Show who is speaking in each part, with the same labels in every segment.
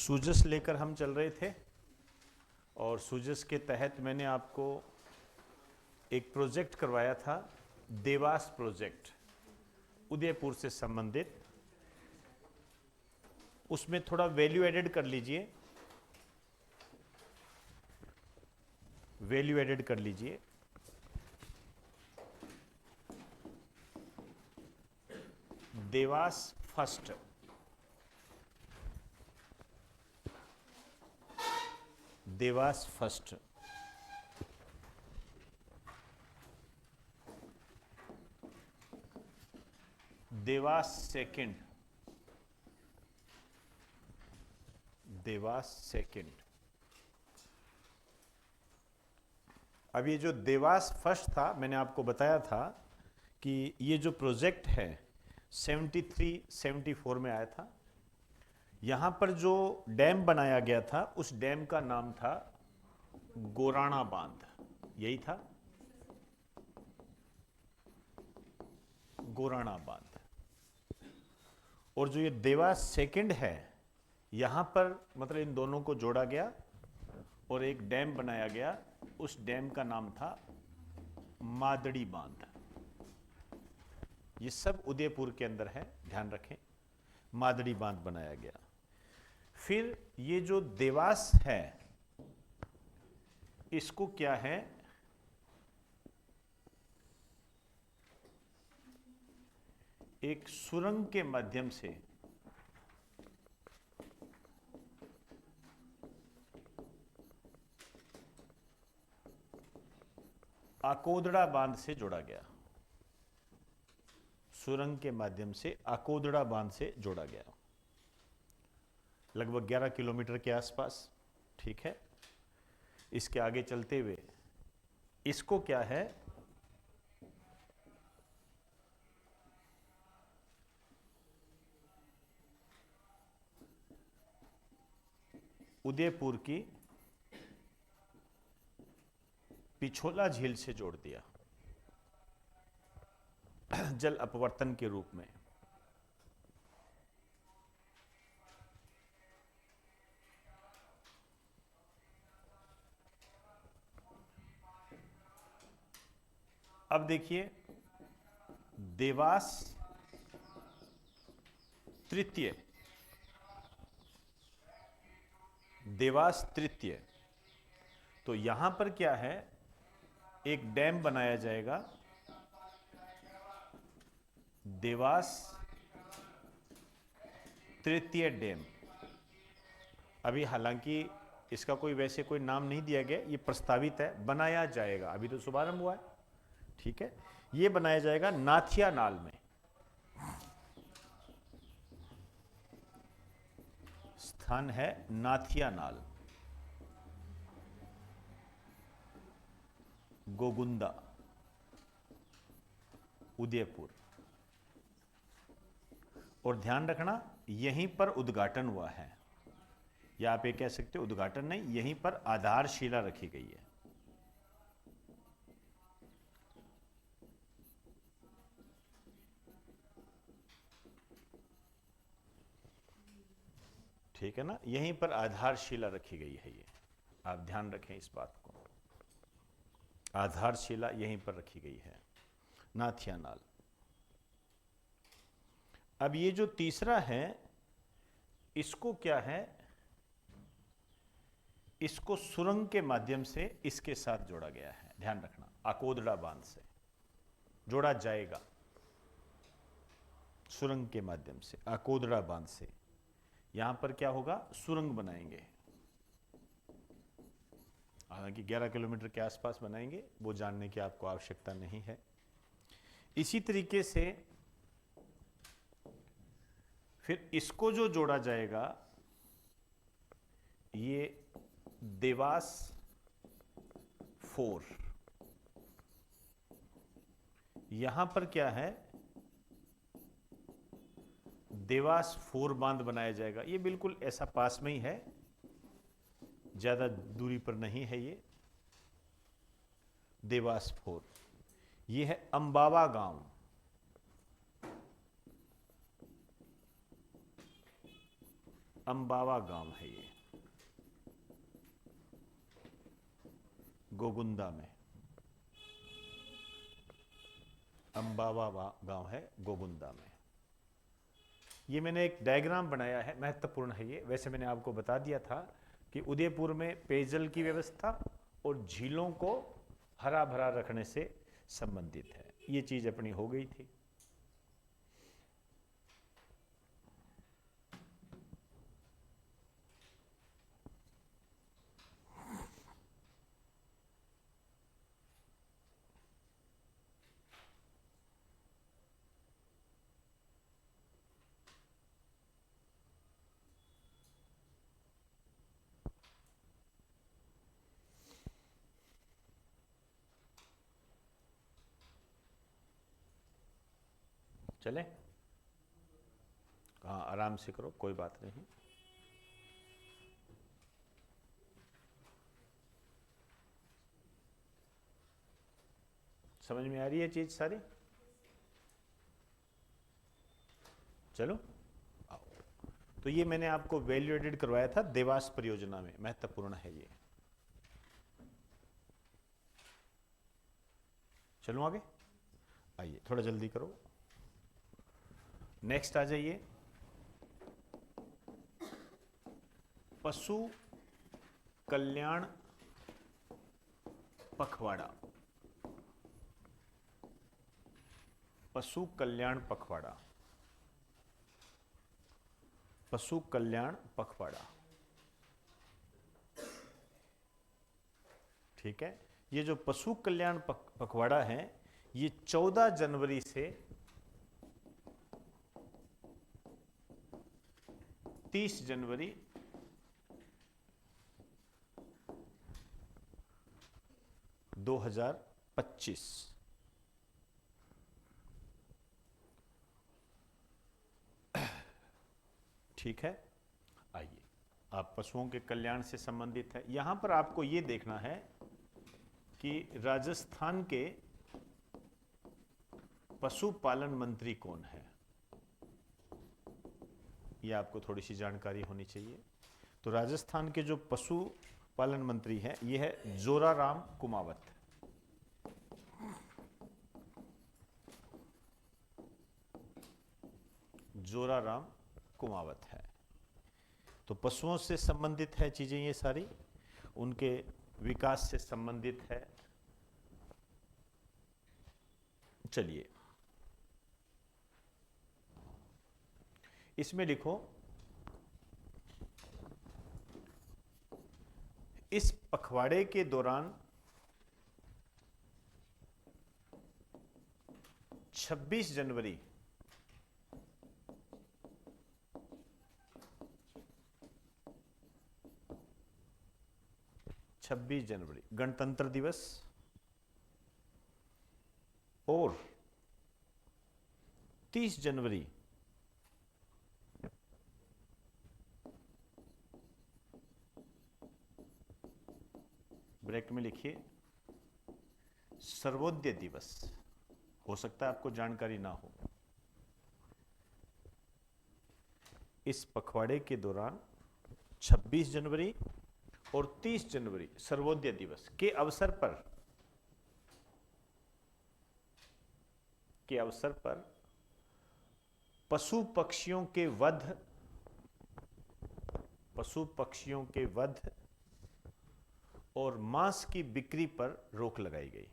Speaker 1: सूजस लेकर हम चल रहे थे और सूजस के तहत मैंने आपको एक प्रोजेक्ट करवाया था, देवास प्रोजेक्ट, उदयपुर से संबंधित। उसमें थोड़ा वैल्यू एडेड कर लीजिए, वैल्यू एडेड कर लीजिए। Dewas first, Dewas first, Dewas second, Dewas second. अब ये जो देवास फर्स्ट था, मैंने आपको बताया था कि ये जो प्रोजेक्ट है 73-74 में आया था। यहाँ पर जो डैम बनाया गया था उस डैम का नाम था गोराणा बांध, यही था गोराणा बांध। और जो ये देवास सेकंड है, यहाँ पर मतलब इन दोनों को जोड़ा गया और एक डैम बनाया गया, उस डैम का नाम था मादड़ी बांध। ये सब उदयपुर के अंदर है, ध्यान रखें। मादड़ी बांध बनाया गया। फिर ये जो देवास है, इसको क्या है, एक सुरंग के माध्यम से आकोदड़ा बांध से जोड़ा गया। सुरंग के माध्यम से आकोदड़ा बांध से जोड़ा गया, लगभग 11 किलोमीटर के आसपास। ठीक है, इसके आगे चलते हुए इसको क्या है, उदयपुर की पिछोला झील से जोड़ दिया, जल अपवर्तन के रूप में। अब देखिए, देवास तृतीय, देवास तृतीय, तो यहां पर क्या है, एक डैम बनाया जाएगा, देवास तृतीय डैम। अभी हालांकि इसका कोई वैसे कोई नाम नहीं दिया गया, ये प्रस्तावित है, बनाया जाएगा, अभी तो शुभारंभ हुआ है। ठीक है, ये बनाया जाएगा नाथिया नाल में। स्थान है नाथिया नाल, गोगुंदा, उदयपुर। और ध्यान रखना, यहीं पर उद्घाटन हुआ है, या आप ये कह सकते हो उद्घाटन नहीं, यहीं पर आधारशिला रखी गई है। ठीक है ना, यहीं पर आधारशिला रखी गई है। ये आप ध्यान रखें इस बात को, आधारशिला यहीं पर रखी गई है, नाथिया नाल। अब ये जो तीसरा है, इसको क्या है, इसको सुरंग के माध्यम से इसके साथ जोड़ा गया है। ध्यान रखना, आकोदड़ा बांध से जोड़ा जाएगा, सुरंग के माध्यम से, आकोदड़ा बांध से। यहां पर क्या होगा, सुरंग बनाएंगे, हालांकि 11 किलोमीटर के आसपास बनाएंगे, वो जानने की आपको आवश्यकता नहीं है। इसी तरीके से फिर इसको जो जोड़ा जाएगा, ये देवास 4, यहां पर क्या है, देवास 4 बांध बनाया जाएगा। ये बिल्कुल ऐसा पास में ही है, ज्यादा दूरी पर नहीं है। ये देवास 4, ये है अंबावा गांव, अंबावा गांव है ये, गोगुंदा में। अंबावा गांव है गोगुंदा में। ये मैंने एक डायग्राम बनाया है, महत्वपूर्ण है ये। वैसे मैंने आपको बता दिया था कि उदयपुर में पेयजल की व्यवस्था और झीलों को हरा भरा रखने से संबंधित है। ये चीज अपनी हो गई थी। चले, हाँ आराम से करो, कोई बात नहीं। समझ में आ रही है चीज सारी? चलो आओ। तो ये मैंने आपको वैल्यू एडेड करवाया था देवास परियोजना में, महत्वपूर्ण है ये। चलो आगे, आइए थोड़ा जल्दी करो। नेक्स्ट आ जाइए, पशु कल्याण पखवाड़ा। पशु कल्याण पखवाड़ा, पशु कल्याण पखवाड़ा। ठीक है, ये जो पशु कल्याण पखवाड़ा है, ये 14 जनवरी से 30 जनवरी 2025। ठीक है, आइए, आप पशुओं के कल्याण से संबंधित है। यहां पर आपको यह देखना है कि राजस्थान के पशुपालन मंत्री कौन है, यह आपको थोड़ी सी जानकारी होनी चाहिए। तो राजस्थान के जो पशुपालन मंत्री हैं, यह है जोराराम कुमावत। जोराराम कुमावत है। तो पशुओं से संबंधित है चीजें ये सारी, उनके विकास से संबंधित है। चलिए, इसमें लिखो, इस पखवाड़े के दौरान 26 जनवरी 26 जनवरी गणतंत्र दिवस और 30 जनवरी ब्रैकेट में लिखिए सर्वोदय दिवस। हो सकता है आपको जानकारी ना हो। इस पखवाड़े के दौरान 26 जनवरी और 30 जनवरी सर्वोदय दिवस के अवसर पर पशु पक्षियों के वध और मांस की बिक्री पर रोक लगाई गई।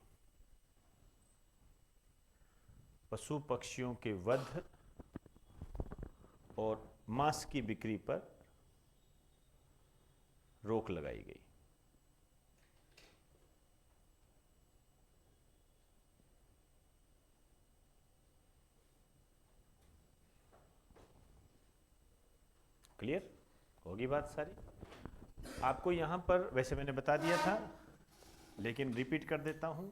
Speaker 1: पशु पक्षियों के वध और मांस की बिक्री पर रोक लगाई गई। क्लियर होगी बात सारी? आपको यहां पर वैसे मैंने बता दिया था, लेकिन रिपीट कर देता हूं।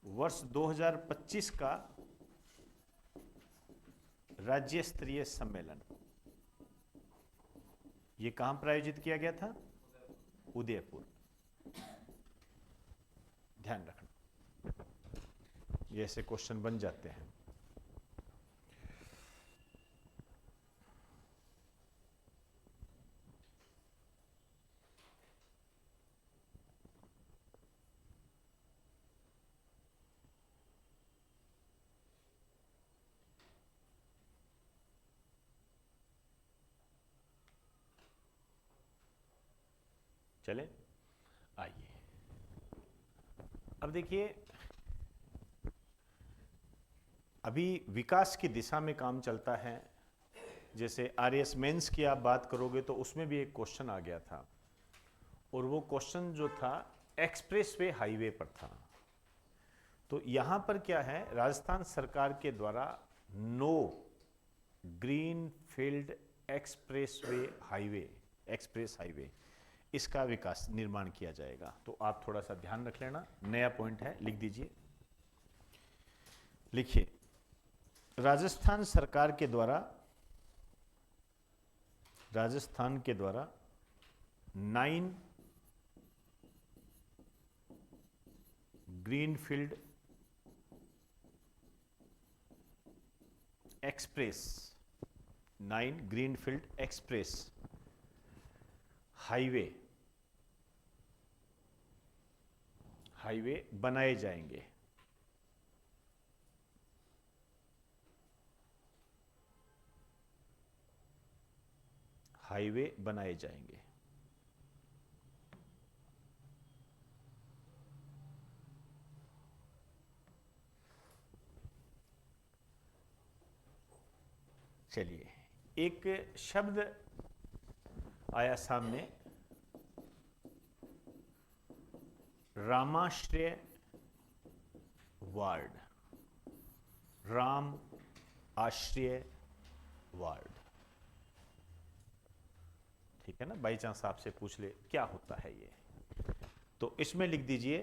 Speaker 1: वर्ष 2025 का राज्य स्तरीय सम्मेलन ये कहां पर आयोजित किया गया था? उदयपुर। ध्यान रखना, ये ऐसे क्वेश्चन बन जाते हैं। चले आइए, अब देखिए, अभी विकास की दिशा में काम चलता है। जैसे आरएस मेंस की आप बात करोगे तो उसमें भी एक क्वेश्चन आ गया था, और वो क्वेश्चन जो था एक्सप्रेसवे हाईवे पर था। तो यहां पर क्या है, राजस्थान सरकार के द्वारा no greenfield expressway highway, express highway, इसका विकास निर्माण किया जाएगा। तो आप थोड़ा सा ध्यान रख लेना, नया पॉइंट है, लिख दीजिए। लिखिए, राजस्थान सरकार के द्वारा, राजस्थान के द्वारा 9 greenfield express, 9 greenfield express highway बनाए जाएंगे। हाईवे बनाए जाएंगे। चलिए, एक शब्द आया सामने, रामाश्रय वार्ड, राम आश्रय वार्ड, ठीक है ना। बाई चांस आपसे पूछ ले क्या होता है ये, तो इसमें लिख दीजिए,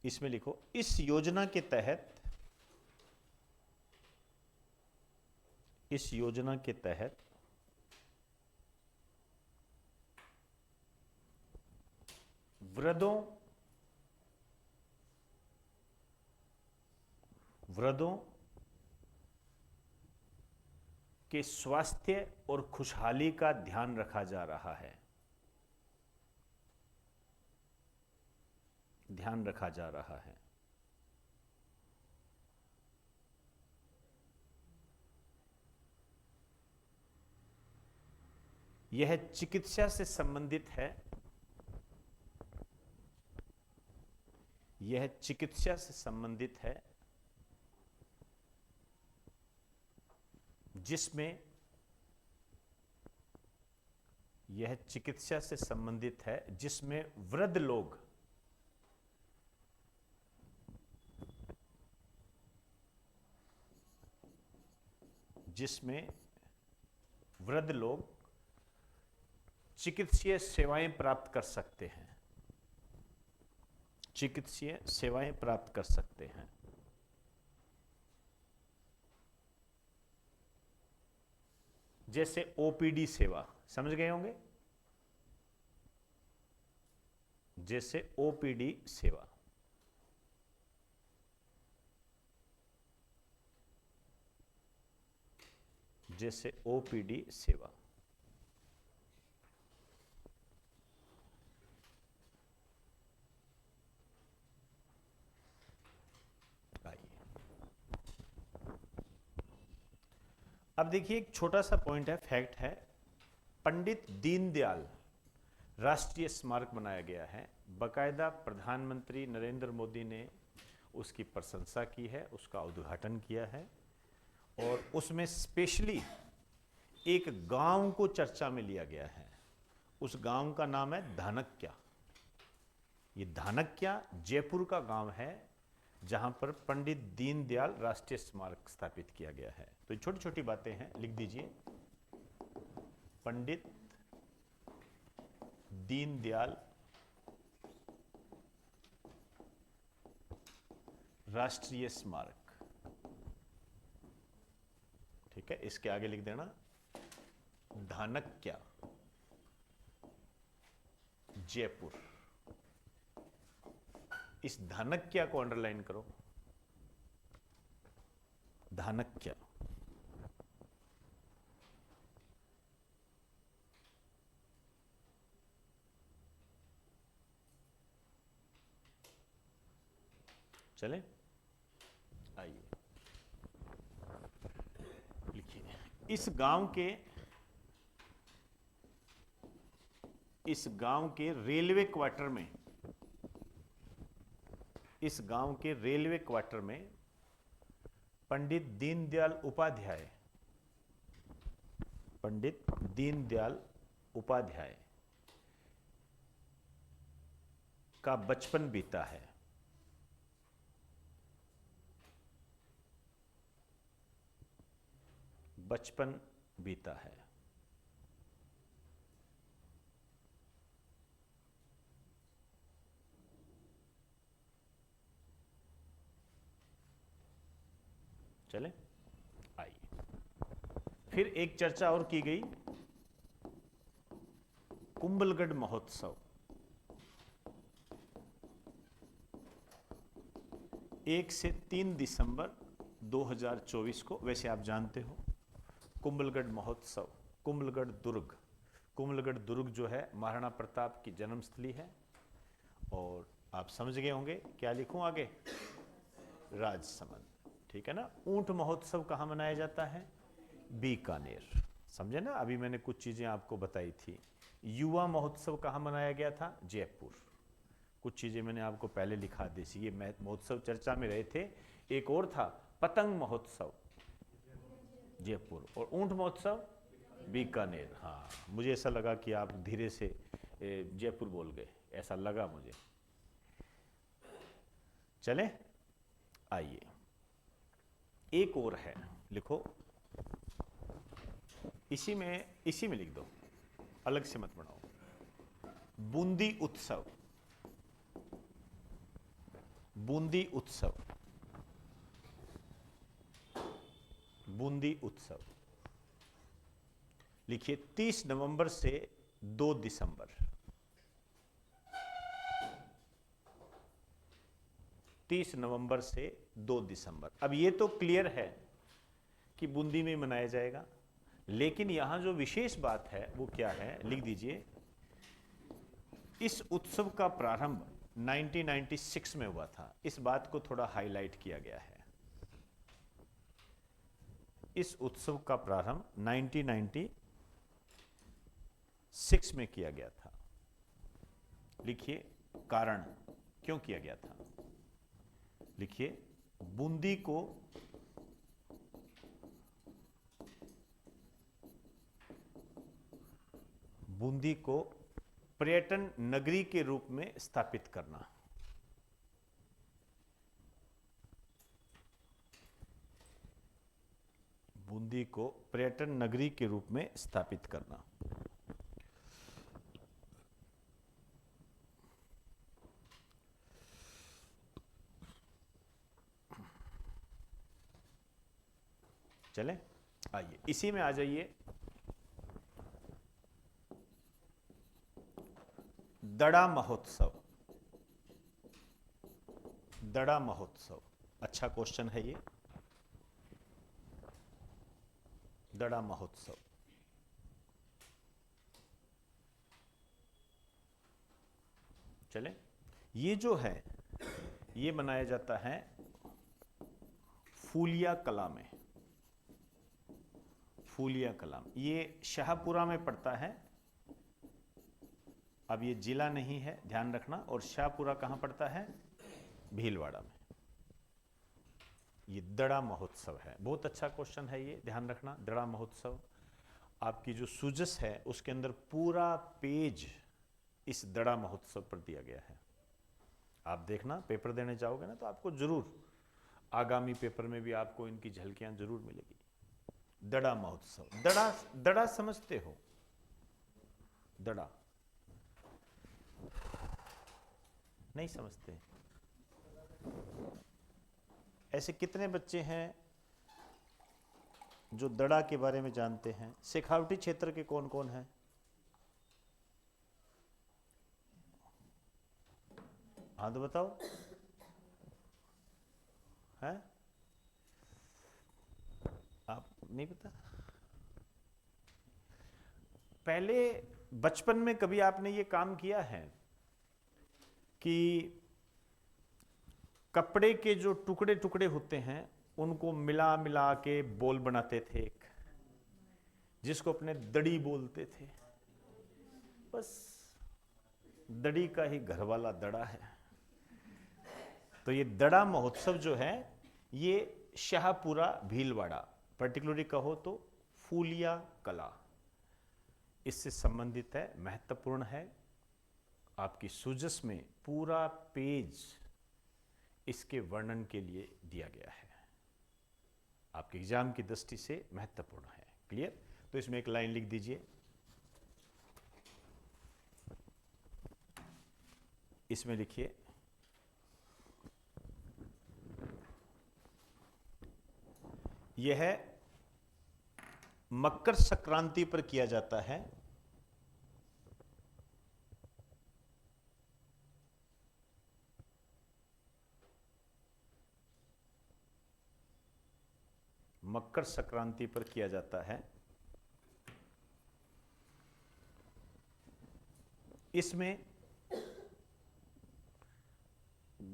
Speaker 1: इसमें लिखो, इस योजना के तहत, इस योजना के तहत वृद्धों के स्वास्थ्य और खुशहाली का ध्यान रखा जा रहा है, ध्यान रखा जा रहा है। यह चिकित्सा से संबंधित है, यह चिकित्सा से संबंधित है, जिसमें, यह चिकित्सा से संबंधित है जिसमें वृद्ध लोग, जिसमें वृद्ध लोग चिकित्सीय सेवाएं प्राप्त कर सकते हैं, चिकित्सीय सेवाएं प्राप्त कर सकते हैं। जैसे ओपीडी सेवा, समझ गए होंगे, जैसे ओपीडी सेवा, जैसे ओपीडी सेवा। अब देखिए, एक छोटा सा पॉइंट है, फैक्ट है, पंडित दीनदयाल राष्ट्रीय स्मारक बनाया गया है। बकायदा प्रधानमंत्री नरेंद्र मोदी ने उसकी प्रशंसा की है, उसका उद्घाटन किया है, और उसमें स्पेशली एक गांव को चर्चा में लिया गया है। उस गांव का नाम है धानक्या। ये धानक्या जयपुर का गांव है, जहां पर पंडित दीनदयाल राष्ट्रीय स्मारक स्थापित किया गया है। तो छोटी छोटी बातें हैं, लिख दीजिए, पंडित दीनदयाल राष्ट्रीय स्मारक, ठीक है। इसके आगे लिख देना धानक्या जयपुर। इस धानक्या को अंडरलाइन करो, धानक्या। चले आइए, लिखिए, इस गांव के इस गांव के रेलवे क्वार्टर में, इस गांव के रेलवे क्वार्टर में पंडित दीनदयाल उपाध्याय, पंडित दीनदयाल उपाध्याय का बचपन बीता है। बचपन बीता है। चले आइए, फिर एक चर्चा और की गई, कुंभलगढ़ महोत्सव। 1 से 3 दिसंबर 2024 को, वैसे आप जानते हो कुंभलगढ़ महोत्सव, कुंभलगढ़ दुर्ग, कुंभलगढ़ दुर्ग जो है महाराणा प्रताप की जन्मस्थली है। और आप समझ गए होंगे क्या लिखूं आगे, राजसमंद, ठीक है ना। ऊंट महोत्सव कहाँ मनाया जाता है, बीकानेर, समझे ना। अभी मैंने कुछ चीजें आपको बताई थी। युवा महोत्सव कहाँ मनाया गया था, जयपुर। कुछ चीजें मैंने आपको पहले लिखा दी थी, ये महोत्सव चर्चा में रहे थे। एक और था पतंग महोत्सव, जयपुर। और ऊंट महोत्सव बीकानेर। हाँ, मुझे ऐसा लगा कि आप धीरे से जयपुर बोल गए, ऐसा लगा मुझे। चले आइए, एक और है, लिखो, इसी में लिख दो, अलग से मत बनाओ। बूंदी उत्सव, बूंदी उत्सव, बूंदी उत्सव लिखिए। 30 नवंबर से 2 दिसंबर, 30 नवंबर से 2 दिसंबर। अब ये तो क्लियर है कि बूंदी में मनाया जाएगा, लेकिन यहां जो विशेष बात है वो क्या है, लिख दीजिए। इस उत्सव का प्रारंभ 1996 में हुआ था। इस बात को थोड़ा हाईलाइट किया गया है। इस उत्सव का प्रारंभ 1996 में किया गया था। लिखिए कारण, क्यों किया गया था। लिखिए, बूंदी को पर्यटन नगरी के रूप में स्थापित करना। बूंदी को पर्यटन नगरी के रूप में स्थापित करना। चले आइए, इसी में आ जाइए। दड़ा महोत्सव, दड़ा महोत्सव, अच्छा क्वेश्चन है ये। दड़ा महोत्सव, चले, ये जो है ये मनाया जाता है फूलिया कला में। फूलिया कला, ये शाहपुरा में पड़ता है। अब ये जिला नहीं है, ध्यान रखना। और शाहपुरा कहां पड़ता है, भीलवाड़ा में। ये दड़ा महोत्सव है। बहुत अच्छा क्वेश्चन है ये, ध्यान रखना। दड़ा महोत्सव, आपकी जो सुजस है उसके अंदर पूरा पेज इस दड़ा महोत्सव पर दिया गया है। आप देखना, पेपर देने जाओगे ना तो आपको जरूर, आगामी पेपर में भी आपको इनकी झलकियां जरूर मिलेगी। दड़ा महोत्सव, दड़ा, दड़ा समझते हो, दड़ा नहीं समझते। ऐसे कितने बच्चे हैं जो दड़ा के बारे में जानते हैं। शेखावटी क्षेत्र के कौन कौन हैं, हाँ तो बताओ, है आप नहीं पता। पहले बचपन में कभी आपने ये काम किया है कि कपड़े के जो टुकड़े टुकड़े होते हैं उनको मिला मिला के बॉल बनाते थे, जिसको अपने दड़ी बोलते थे। बस दड़ी का ही घर वाला दड़ा है। तो ये दड़ा महोत्सव जो है ये शाहपुरा भीलवाड़ा, पर्टिकुलरली कहो तो फूलिया कला, इससे संबंधित है, महत्वपूर्ण है। आपकी सुजस में पूरा पेज इसके वर्णन के लिए दिया गया है, आपके एग्जाम की दृष्टि से महत्वपूर्ण है। क्लियर? तो इसमें एक लाइन लिख दीजिए, इसमें लिखिए यह मकर संक्रांति पर किया जाता है। मकर संक्रांति पर किया जाता है। इसमें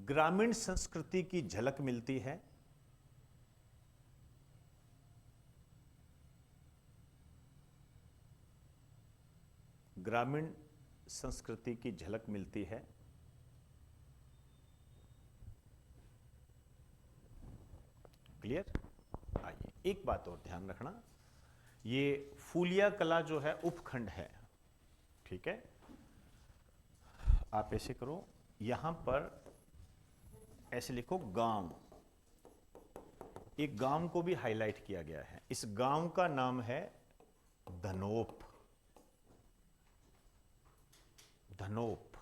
Speaker 1: ग्रामीण संस्कृति की झलक मिलती है। ग्रामीण संस्कृति की झलक मिलती है। क्लियर? आइए एक बात और ध्यान रखना, ये फूलिया कला जो है उपखंड है, ठीक है? आप ऐसे करो, यहां पर ऐसे लिखो गांव, एक गांव को भी हाईलाइट किया गया है। इस गांव का नाम है धनोप। धनोप,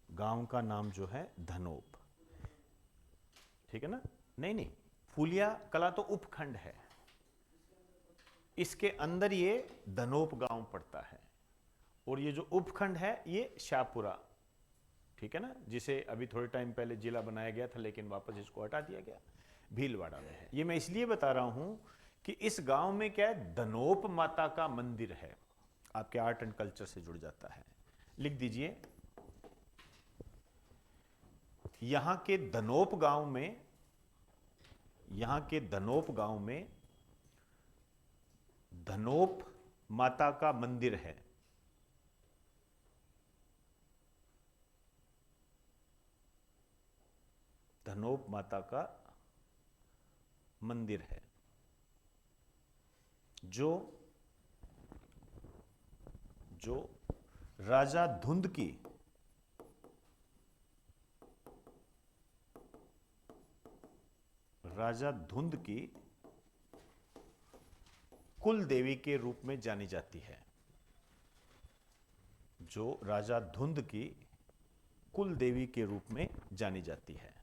Speaker 1: गांव का नाम जो है धनोप, ठीक है ना? नहीं नहीं, फूलिया कला तो उपखंड है, इसके अंदर ये धनोप गांव पड़ता है, और ये जो उपखंड है ये शाहपुरा, ठीक है ना, जिसे अभी थोड़े टाइम पहले जिला बनाया गया था लेकिन वापस इसको हटा दिया गया, भीलवाड़ा में है। ये मैं इसलिए बता रहा हूं कि इस गांव में क्या है, धनोप माता का मंदिर है, आपके आर्ट एंड कल्चर से जुड़ जाता है। लिख दीजिए, यहां के धनोप गांव में, यहां के धनोप गांव में धनोप माता का मंदिर है। धनोप माता का मंदिर है जो राजा धुंध की कुल देवी के रूप में जानी जाती है। जो राजा धुंध की कुल देवी के रूप में जानी जाती है।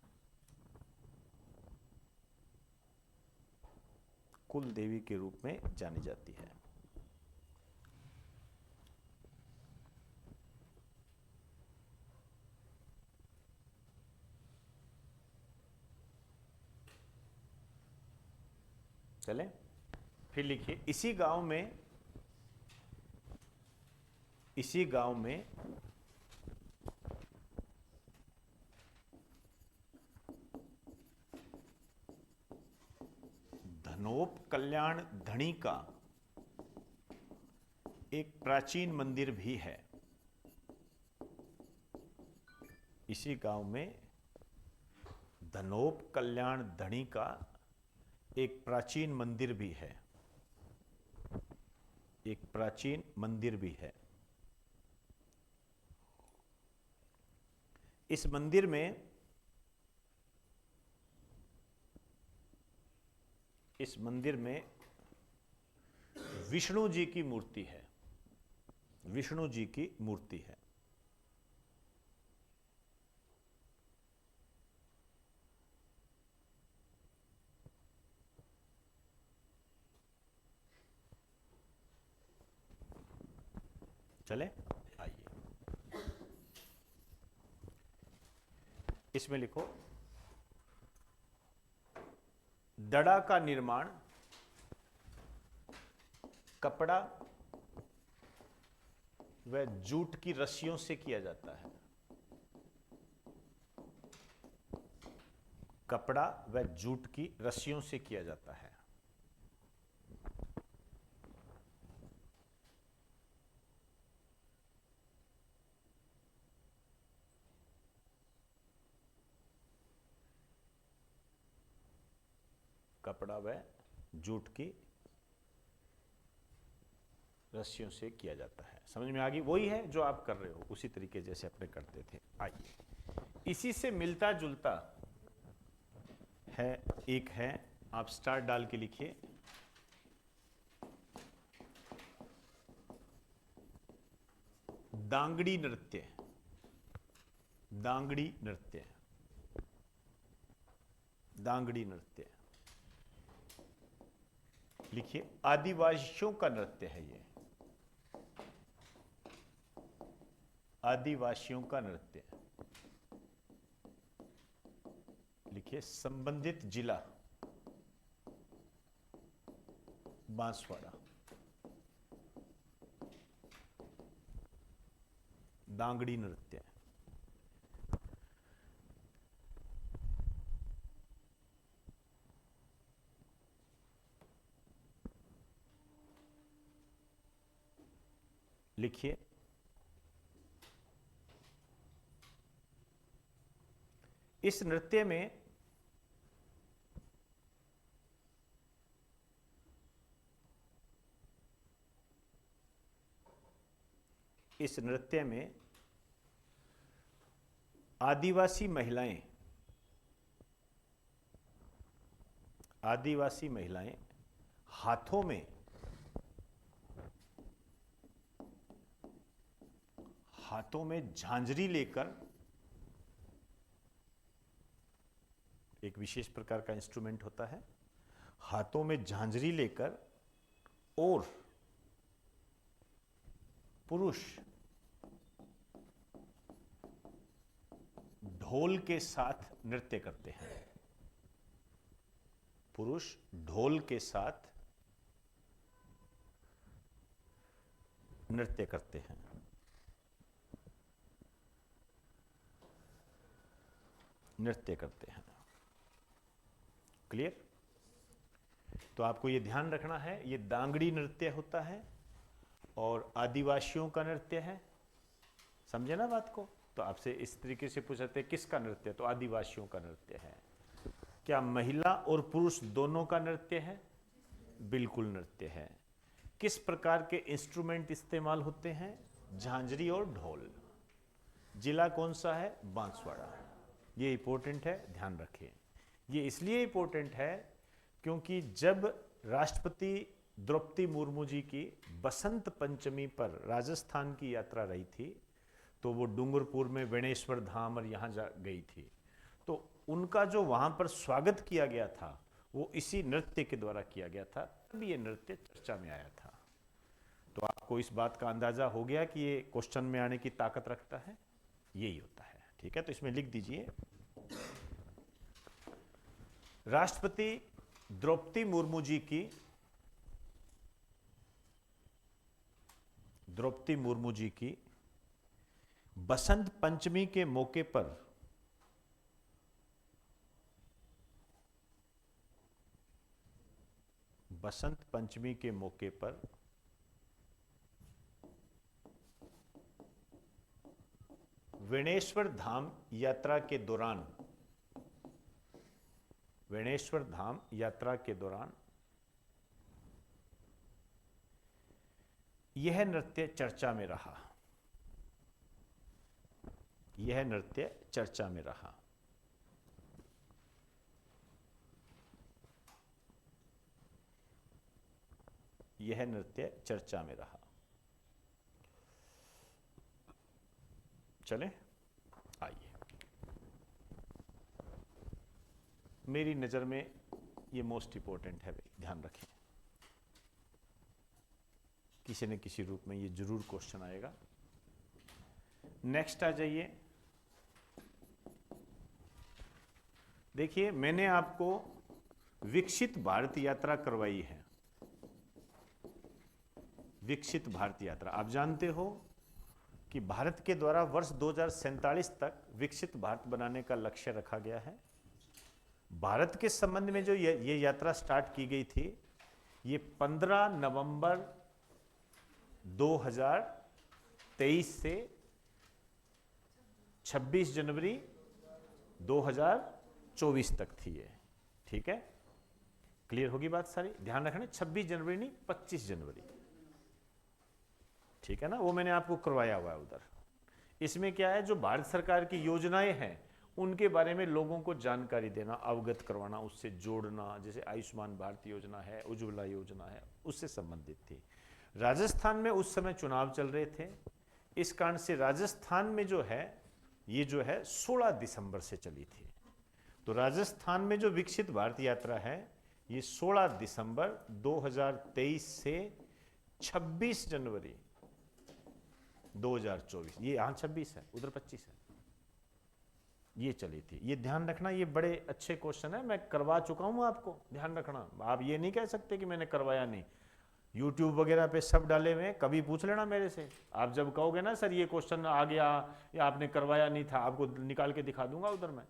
Speaker 1: कुल देवी के रूप में जानी जाती है। चलें, फिर लिखिए, इसी गांव में धनोप कल्याण धणी का एक प्राचीन मंदिर भी है। इसी गांव में धनोप कल्याण धणी का एक प्राचीन मंदिर भी है। एक प्राचीन मंदिर भी है। इस मंदिर में विष्णु जी की मूर्ति है। विष्णु जी की मूर्ति है। चले, आइए इसमें लिखो, दड़ा का निर्माण कपड़ा व जूट की रस्सियों से किया जाता है। कपड़ा व जूट की रस्सियों से किया जाता है। कपड़ा व जूट की रस्सियों से किया जाता है। समझ में आ गई? वही है जो आप कर रहे हो, उसी तरीके जैसे अपने करते थे। आइए, इसी से मिलता जुलता है एक है, आप स्टार डाल के लिखिए, दांगड़ी नृत्य। दांगड़ी नृत्य, दांगड़ी नृत्य लिखिए। आदिवासियों का नृत्य है ये, आदिवासियों का नृत्य लिखिए। संबंधित जिला बांसवाड़ा। दांगड़ी नृत्य, लिखिए। इस नृत्य में आदिवासी महिलाएं हाथों में झांझरी लेकर, एक विशेष प्रकार का इंस्ट्रूमेंट होता है, हाथों में झांझरी लेकर, और पुरुष ढोल के साथ नृत्य करते हैं। पुरुष ढोल के साथ नृत्य करते हैं। नृत्य करते हैं। क्लियर? तो आपको ये ध्यान रखना है, ये दांगड़ी नृत्य होता है और आदिवासियों का नृत्य है। समझे ना बात को? तो आपसे इस तरीके से पूछते किसका नृत्य, तो आदिवासियों का नृत्य है। क्या महिला और पुरुष दोनों का नृत्य है? बिल्कुल नृत्य है। किस प्रकार के इंस्ट्रूमेंट इस्तेमाल होते हैं? झांझरी और ढोल। जिला कौन सा है? बांसवाड़ा। ये इंपॉर्टेंट है, ध्यान रखें। ये इसलिए इंपॉर्टेंट है क्योंकि जब राष्ट्रपति द्रौपदी मुर्मू जी की बसंत पंचमी पर राजस्थान की यात्रा रही थी, तो वो डूंगरपुर में वेणेश्वर धाम और यहाँ जा गई थी, तो उनका जो वहाँ पर स्वागत किया गया था वो इसी नृत्य के द्वारा किया गया था, तभी ये नृत्य चर्चा में आया था। तो आपको इस बात का अंदाजा हो गया कि ये क्वेश्चन में आने की ताकत रखता है, यही होता है। ठीक है, तो इसमें लिख दीजिए, राष्ट्रपति द्रौपदी मुर्मू जी की बसंत पंचमी के मौके पर वेणेश्वर धाम यात्रा के दौरान यह नृत्य चर्चा में रहा। यह नृत्य चर्चा में रहा। यह नृत्य चर्चा में रहा। चले, आइए। मेरी नजर में ये मोस्ट इंपॉर्टेंट है भाई, ध्यान रखें। किसी न किसी रूप में ये जरूर क्वेश्चन आएगा। नेक्स्ट आ जाइए। देखिए, मैंने आपको विकसित भारत यात्रा करवाई है। विकसित भारत यात्रा, आप जानते हो कि भारत के द्वारा वर्ष 2047 तक विकसित भारत बनाने का लक्ष्य रखा गया है। भारत के संबंध में जो ये यात्रा स्टार्ट की गई थी, ये 15 नवंबर 2023 से 26 जनवरी 2024 तक थी ये। ठीक है, क्लियर होगी बात सारी? ध्यान रखना 26 जनवरी नहीं 25 जनवरी, ठीक है ना? वो मैंने आपको करवाया हुआ है उधर। इसमें क्या है, जो भारत सरकार की योजनाएं हैं उनके बारे में लोगों को जानकारी देना, अवगत करवाना, उससे जोड़ना, जैसे आयुष्मान भारत योजना है, उज्ज्वला योजना है, उससे संबंधित थी। राजस्थान में उस समय चुनाव चल रहे थे, इस कारण से राजस्थान में जो है ये जो है 16 दिसंबर से चली थी। तो राजस्थान में जो विकसित भारत यात्रा है ये 16 दिसंबर 2023 से 26 जनवरी 2024, ये यहाँ 26 है उधर 25 है, ये चली थी। ये ध्यान रखना, ये बड़े अच्छे क्वेश्चन है, मैं करवा चुका हूं आपको, ध्यान रखना। आप ये नहीं कह सकते कि मैंने करवाया नहीं, YouTube वगैरह पे सब डाले हुए हैं, कभी पूछ लेना मेरे से। आप जब कहोगे ना सर ये क्वेश्चन आ गया या आपने करवाया नहीं था, आपको निकाल के दिखा दूंगा उधर मैं।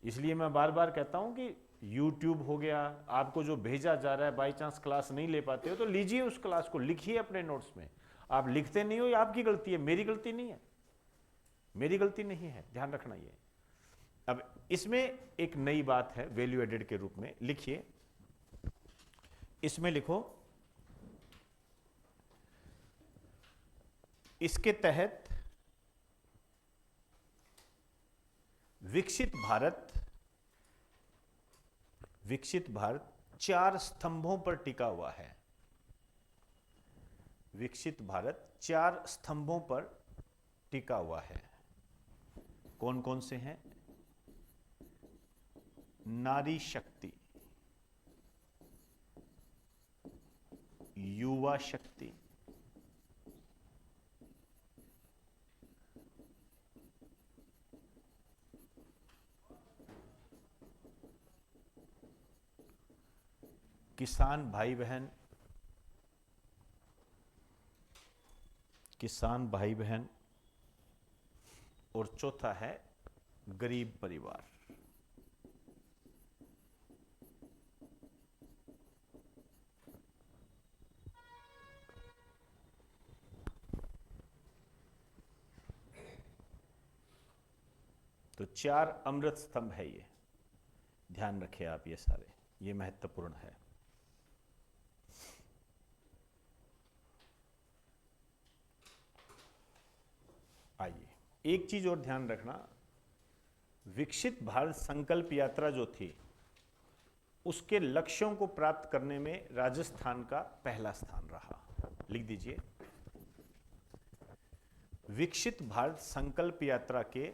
Speaker 1: इसलिए मैं बार बार कहता हूं कि YouTube हो गया, आपको जो भेजा जा रहा है, बाई चांस क्लास नहीं ले पाते हो तो लीजिए उस क्लास को, लिखिए अपने नोट्स में। आप लिखते नहीं हो ये आपकी गलती है, मेरी गलती नहीं है, मेरी गलती नहीं है, ध्यान रखना ये। अब इसमें एक नई बात है वैल्यू एडेड के रूप में, लिखिए, इसमें लिखो, इसके तहत विकसित भारत 4 स्तंभों पर टिका हुआ है। विकसित भारत 4 स्तंभों पर टिका हुआ है। कौन कौन से हैं? नारी शक्ति, युवा शक्ति, किसान भाई बहन, और चौथा है गरीब परिवार। तो 4 अमृत स्तंभ है ये, ध्यान रखें आप, ये सारे, ये महत्वपूर्ण है। आइए एक चीज और ध्यान रखना, विकसित भारत संकल्प यात्रा जो थी उसके लक्ष्यों को प्राप्त करने में राजस्थान का पहला स्थान रहा। लिख दीजिए, विकसित भारत संकल्प यात्रा के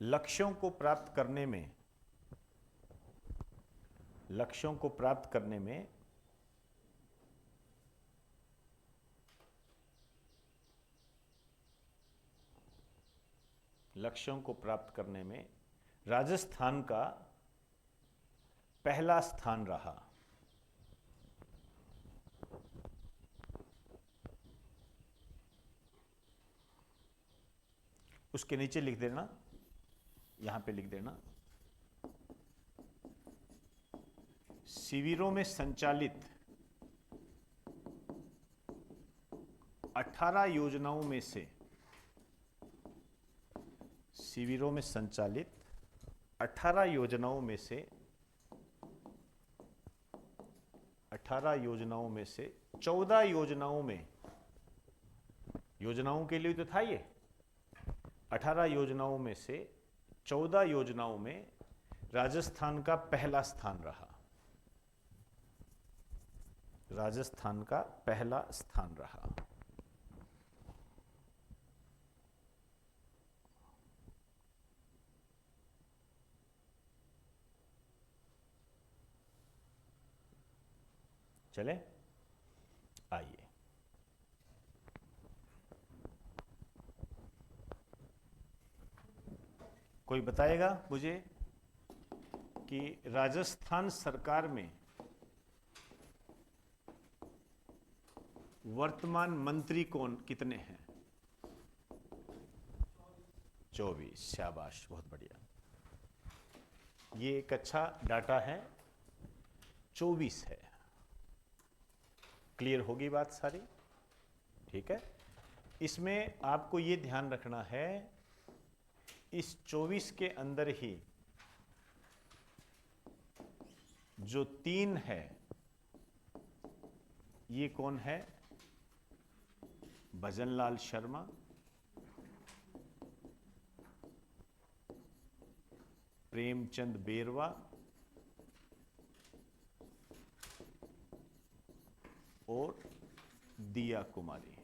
Speaker 1: लक्ष्यों को प्राप्त करने में राजस्थान का पहला स्थान रहा। उसके नीचे लिख देना, यहां पे लिख देना, शिविरों में संचालित 18 योजनाओं में से 18 योजनाओं में से 14 योजनाओं में, योजनाओं के लिए तो था ये, 18 योजनाओं में से 14 योजनाओं में राजस्थान का पहला स्थान रहा। राजस्थान का पहला स्थान रहा। चले, आइए कोई बताएगा मुझे कि राजस्थान सरकार में वर्तमान मंत्री कितने हैं? 24, शाबाश, बहुत बढ़िया, ये एक अच्छा डाटा है, 24 है। क्लियर होगी बात सारी? ठीक है। इसमें आपको ये ध्यान रखना है, इस 24 के अंदर ही जो 3 है ये कौन है? भजनलाल शर्मा, प्रेमचंद बेरवा और दिया कुमारी।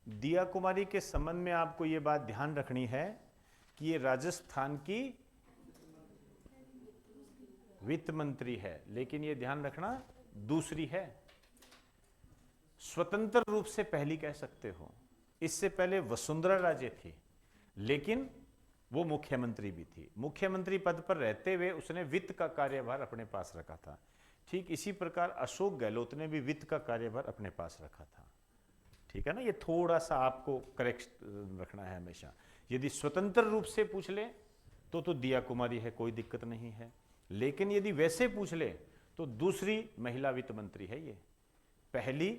Speaker 1: दिया कुमारी के संबंध में आपको यह बात ध्यान रखनी है कि ये राजस्थान की वित्त मंत्री है, लेकिन ये ध्यान रखना दूसरी है। स्वतंत्र रूप से पहली कह सकते हो। इससे पहले वसुंधरा राजे थी, लेकिन वो मुख्यमंत्री भी थी। मुख्यमंत्री पद पर रहते हुए उसने वित्त का कार्यभार अपने पास रखा था। ठीक इसी प्रकार अशोक गहलोत ने भी वित्त का कार्यभार अपने पास रखा था। ठीक है ना, ये थोड़ा सा आपको करेक्ट रखना है हमेशा। यदि स्वतंत्र रूप से पूछ ले तो दिया कुमारी है, कोई दिक्कत नहीं है। लेकिन यदि वैसे पूछ ले तो दूसरी महिला वित्त मंत्री है ये, पहली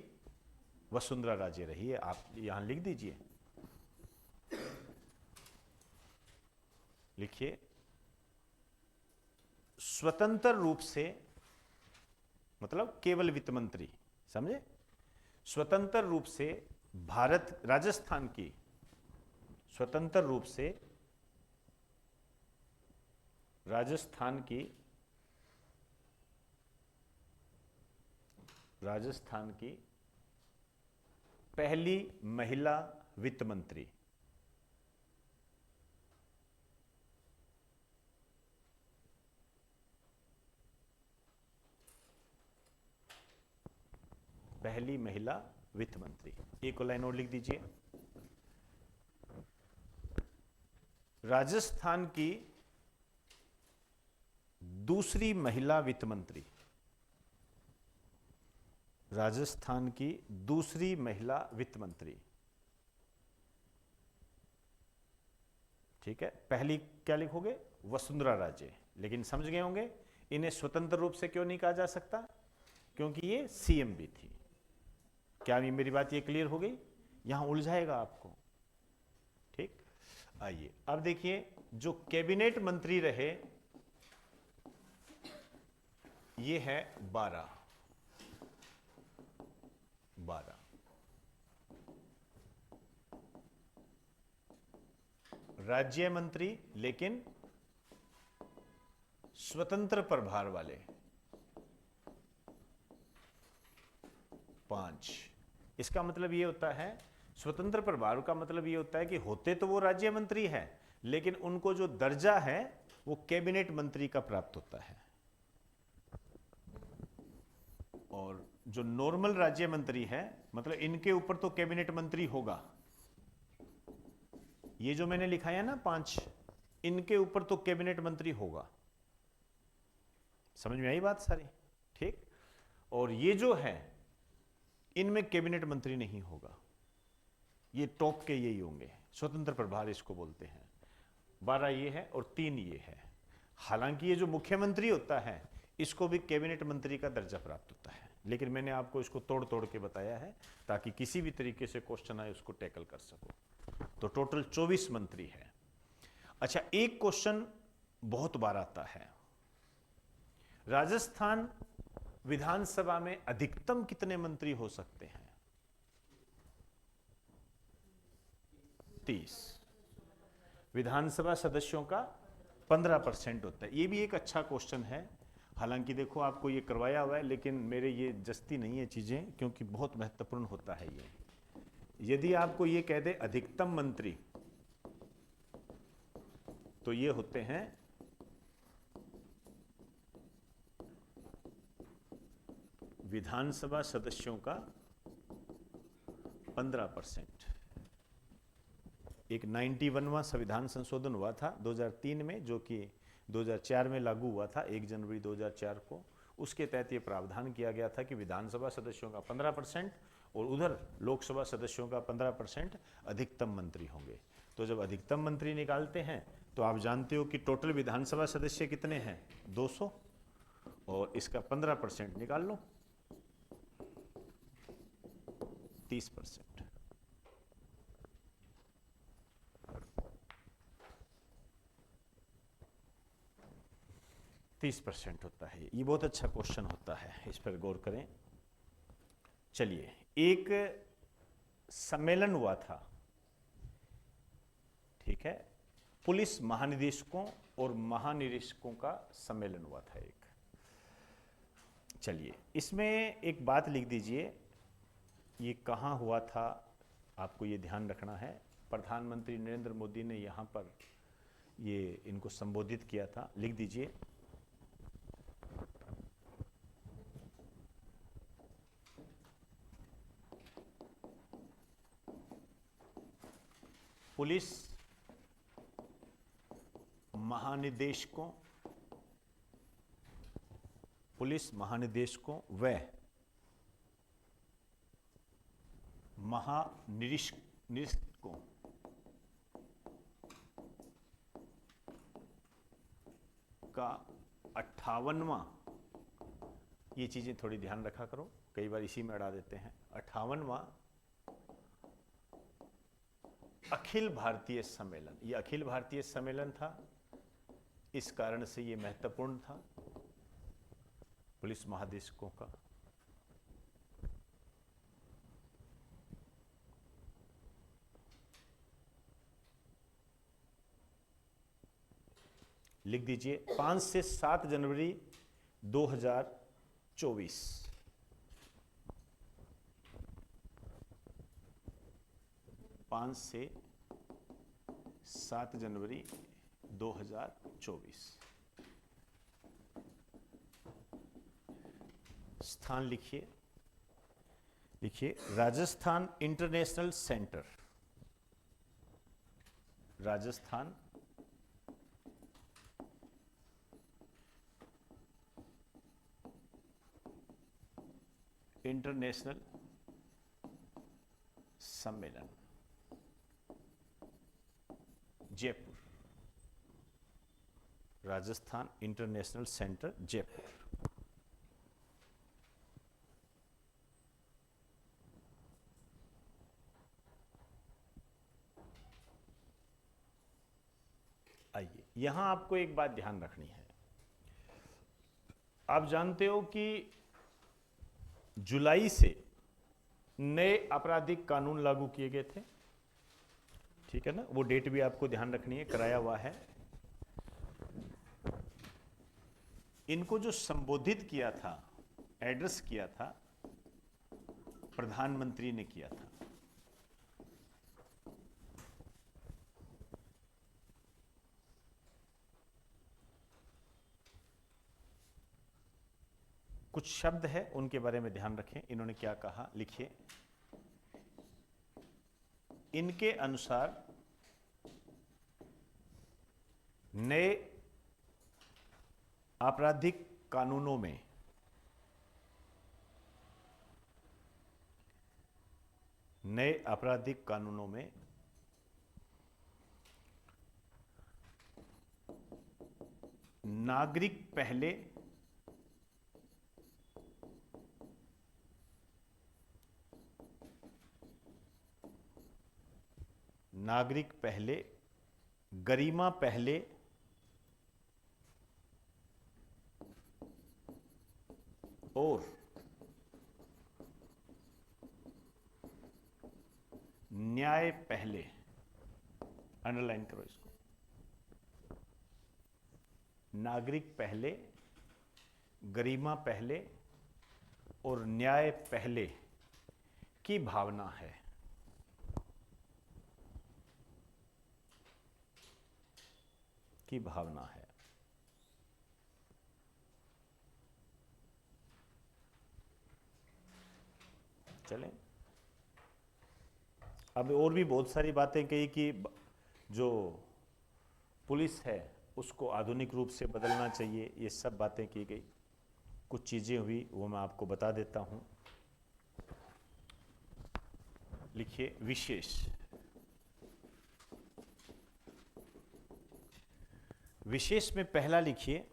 Speaker 1: वसुंधरा राजे रही है। आप यहां लिख दीजिए, लिखिए स्वतंत्र रूप से मतलब केवल वित्त मंत्री, समझे? स्वतंत्र रूप से भारत राजस्थान की स्वतंत्र रूप से राजस्थान की पहली महिला वित्त मंत्री। पहली महिला वित्त मंत्री। एक लाइन और लिख दीजिए, राजस्थान की दूसरी महिला वित्त मंत्री। राजस्थान की दूसरी महिला वित्त मंत्री। ठीक है, पहली क्या लिखोगे? वसुंधरा राजे। लेकिन समझ गए होंगे इन्हें स्वतंत्र रूप से क्यों नहीं कहा जा सकता? क्योंकि ये सीएम भी थी। क्या मेरी बात ये क्लियर हो गई? यहां उलझाएगा आपको। ठीक, आइए अब देखिए, जो कैबिनेट मंत्री रहे ये है 12 राज्य मंत्री, लेकिन स्वतंत्र प्रभार वाले 5। इसका मतलब ये होता है, स्वतंत्र प्रभार का मतलब ये होता है कि होते तो वो राज्य मंत्री है, लेकिन उनको जो दर्जा है वो कैबिनेट मंत्री का प्राप्त होता है। और जो नॉर्मल राज्य मंत्री है, मतलब इनके ऊपर तो कैबिनेट मंत्री होगा। ये जो मैंने लिखा है ना 5, इनके ऊपर तो कैबिनेट मंत्री होगा। समझ में आई बात सारी? ठीक, और ये जो है इनमें कैबिनेट मंत्री नहीं होगा, ये टॉप के यही होंगे, स्वतंत्र प्रभार इसको बोलते हैं। 12 ये है और 3 ये है। हालांकि ये जो मुख्यमंत्री होता है इसको भी कैबिनेट मंत्री का दर्जा प्राप्त होता है, लेकिन मैंने आपको इसको तोड़ तोड़ के बताया है ताकि किसी भी तरीके से क्वेश्चन आए उसको टैकल कर सको। तो टोटल 24 मंत्री है। अच्छा, एक क्वेश्चन बहुत बार आता है, राजस्थान विधानसभा में अधिकतम कितने मंत्री हो सकते हैं? 30। विधानसभा सदस्यों का 15% होता है। ये भी एक अच्छा क्वेश्चन है। हालांकि देखो आपको ये करवाया हुआ है, लेकिन मेरे ये जस्ती नहीं है चीजें, क्योंकि बहुत महत्वपूर्ण होता है ये। यदि आपको ये कह दे अधिकतम मंत्री, तो ये होते हैं विधानसभा सदस्यों का 15%। एक 91वां संविधान संशोधन हुआ था 2003 में, जो कि 2004 में लागू हुआ था, 1 जनवरी 2004 को। उसके तहत ये प्रावधान किया गया था कि विधानसभा सदस्यों का 15% और उधर लोकसभा सदस्यों का 15% अधिकतम मंत्री होंगे। तो जब अधिकतम मंत्री निकालते हैं तो आप जानते हो कि टोटल विधानसभा सदस्य कितने हैं? 200, और इसका 15% निकाल लो, 30%। 30% होता है। ये बहुत अच्छा क्वेश्चन होता है, इस पर गौर करें। चलिए, एक सम्मेलन हुआ था, ठीक है, पुलिस महानिदेशकों और महानिरीक्षकों का सम्मेलन हुआ था एक। चलिए, इसमें एक बात लिख दीजिए, ये कहाँ हुआ था, आपको ये ध्यान रखना है। प्रधानमंत्री नरेंद्र मोदी ने यहाँ पर ये इनको संबोधित किया था, लिख दीजिए। पुलिस महानिदेशकों व महानिरीक्षकों का 58वां, ये चीजें थोड़ी ध्यान रखा करो, कई बार इसी में अड़ा देते हैं। 58वां अखिल भारतीय सम्मेलन, ये अखिल भारतीय सम्मेलन था, इस कारण से ये महत्वपूर्ण था पुलिस महानिदेशकों का। लिख दीजिए 5 से 7 जनवरी 2024। 5 से 7 जनवरी 2024। स्थान लिखिए, Rajasthan international centre, Rajasthan international सम्मेलन, जयपुर, राजस्थान इंटरनेशनल सेंटर, जयपुर। आइए, यहां आपको एक बात ध्यान रखनी है। आप जानते हो कि जुलाई से नए आपराधिक कानून लागू किए गए थे, ठीक है ना, वो डेट भी आपको ध्यान रखनी है, कराया हुआ है। इनको जो संबोधित किया था, एड्रेस किया था, प्रधानमंत्री ने किया था। कुछ शब्द है, उनके बारे में ध्यान रखें। इन्होंने क्या कहा, लिखिए। इनके अनुसार नए आपराधिक कानूनों में नागरिक पहले, गरिमा पहले और न्याय पहले, अंडरलाइन करो इसको, नागरिक पहले, गरिमा पहले और न्याय पहले की भावना है। चलें, अब और भी बहुत सारी बातें कही कि जो पुलिस है उसको आधुनिक रूप से बदलना चाहिए, ये सब बातें की गई। कुछ चीजें हुई वो मैं आपको बता देता हूं। लिखिए, विशेष में पहला लिखिए,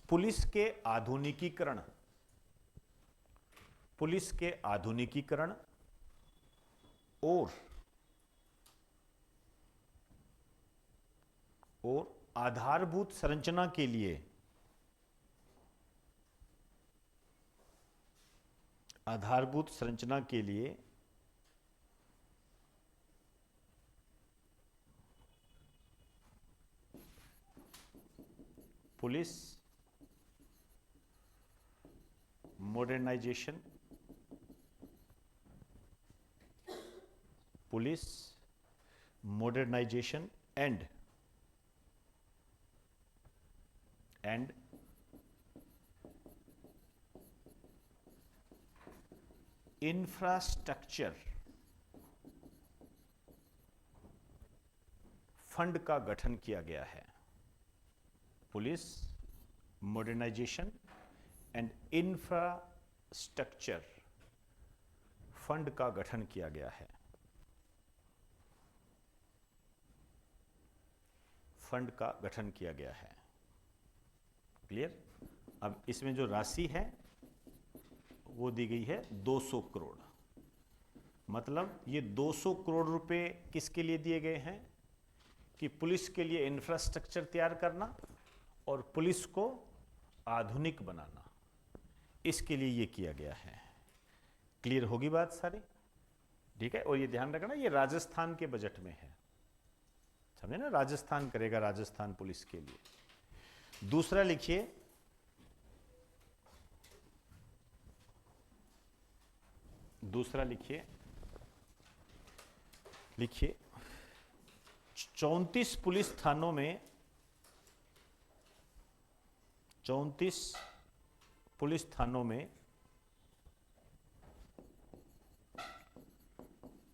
Speaker 1: पुलिस के आधुनिकीकरण और आधारभूत संरचना के लिए police modernisation and infrastructure fund का गठन किया गया है। Police modernisation and infrastructure fund का गठन किया गया है। क्लियर? अब इसमें जो राशि है वो दी गई है 200 करोड़। मतलब ये 200 करोड़ रुपए किसके लिए दिए गए हैं कि पुलिस के लिए इंफ्रास्ट्रक्चर तैयार करना और पुलिस को आधुनिक बनाना, इसके लिए ये किया गया है। क्लियर होगी बात सारी? ठीक है। और ये ध्यान रखना, ये राजस्थान के बजट में है, समझे ना? राजस्थान करेगा, राजस्थान पुलिस के लिए। दूसरा लिखिए, लिखिए 34 पुलिस थानों में 34 पुलिस थानों में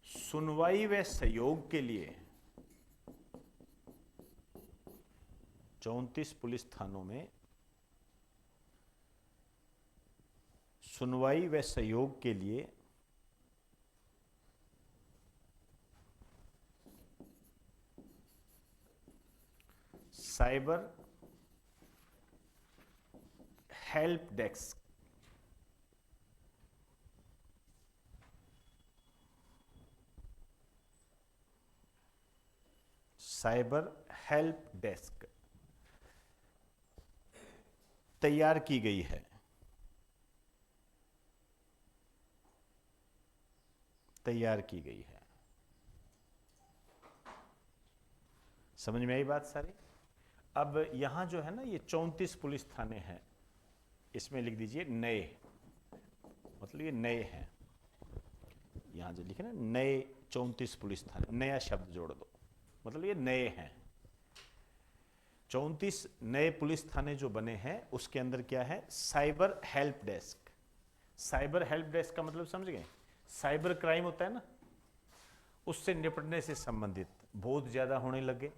Speaker 1: सुनवाई व सहयोग के लिए 34 पुलिस थानों में सुनवाई व सहयोग के लिए साइबर हेल्प डेस्क तैयार की गई है। समझ में आई बात सारी? अब यहां जो है ना, ये 34 पुलिस थाने हैं, इसमें लिख दीजिए नए, मतलब ये नए हैं। यहां जो लिखे ना नए 34 पुलिस थाने, नया शब्द जोड़ दो, मतलब ये नए हैं। 34 नए पुलिस थाने जो बने हैं उसके अंदर क्या है? Cyber help desk. Cyber help desk का मतलब समझ गए? साइबर क्राइम होता है ना, उससे निपटने से संबंधित बहुत ज्यादा होने लगे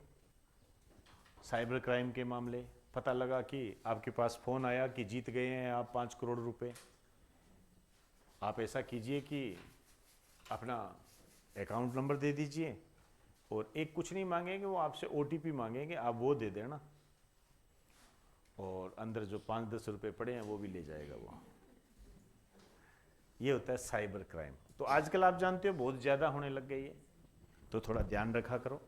Speaker 1: साइबर क्राइम के मामले। पता लगा कि आपके पास फोन आया कि जीत गए हैं आप 5 करोड़ रुपए। आप ऐसा कीजिए कि अपना अकाउंट नंबर दे दीजिए, और एक कुछ नहीं मांगेंगे, वो आपसे OTP मांगेंगे, आप वो दे देना, और अंदर जो 5-10 रुपए पड़े हैं वो भी ले जाएगा वो। ये होता है साइबर क्राइम। तो आजकल आप जानते हो बहुत ज्यादा होने लग गई है, तो थोड़ा ध्यान रखा करो।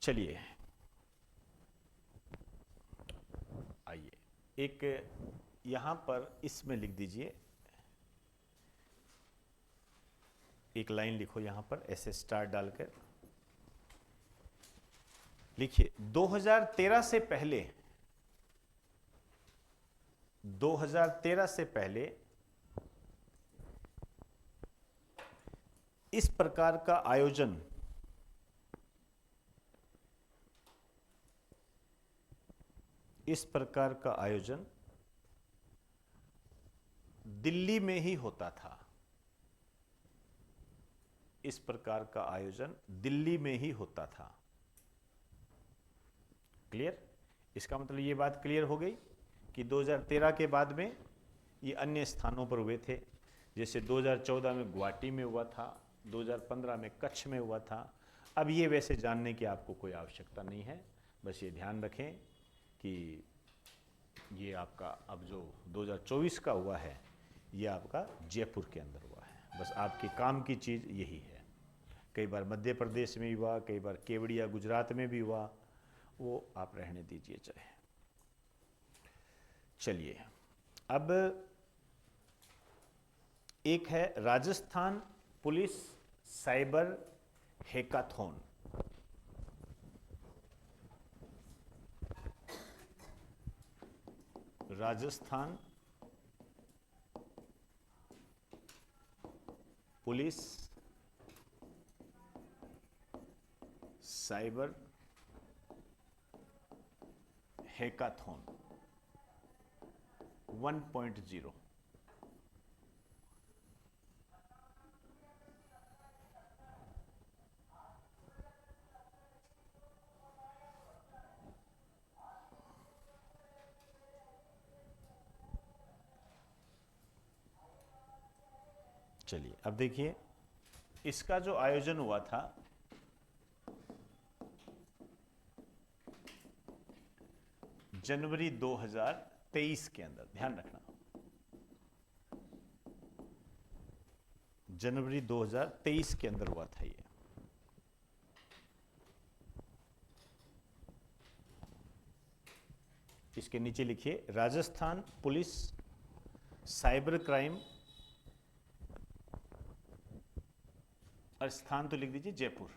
Speaker 1: चलिए आइए, एक यहां पर इसमें लिख दीजिए, एक लाइन लिखो यहां पर ऐसे स्टार डालकर लिखिए 2013 से पहले इस प्रकार का आयोजन दिल्ली में ही होता था। इस प्रकार का आयोजन दिल्ली में ही होता था। क्लियर? इसका मतलब ये बात क्लियर हो गई कि 2013 के बाद में ये अन्य स्थानों पर हुए थे। जैसे 2014 में गुवाहाटी में हुआ था, 2015 में कच्छ में हुआ था। अब ये वैसे जानने की आपको कोई आवश्यकता नहीं है, बस ये ध्यान रखें कि ये आपका अब जो 2024 का हुआ है ये आपका जयपुर के अंदर हुआ है। बस आपके काम की चीज़ यही है। कई बार मध्य प्रदेश में हुआ, कई बार केवड़िया गुजरात में भी हुआ, वो आप रहने दीजिए चाहे। चलिए, अब एक है Rajasthan police cyber hackathon. Rajasthan police cyber hackathon 1.0। चलिए, अब देखिए इसका जो आयोजन हुआ था जनवरी 2023 के अंदर, ध्यान रखना, जनवरी 2023 के अंदर हुआ था ये। इसके नीचे लिखिए राजस्थान पुलिस साइबर क्राइम, और स्थान तो लिख दीजिए Jaipur.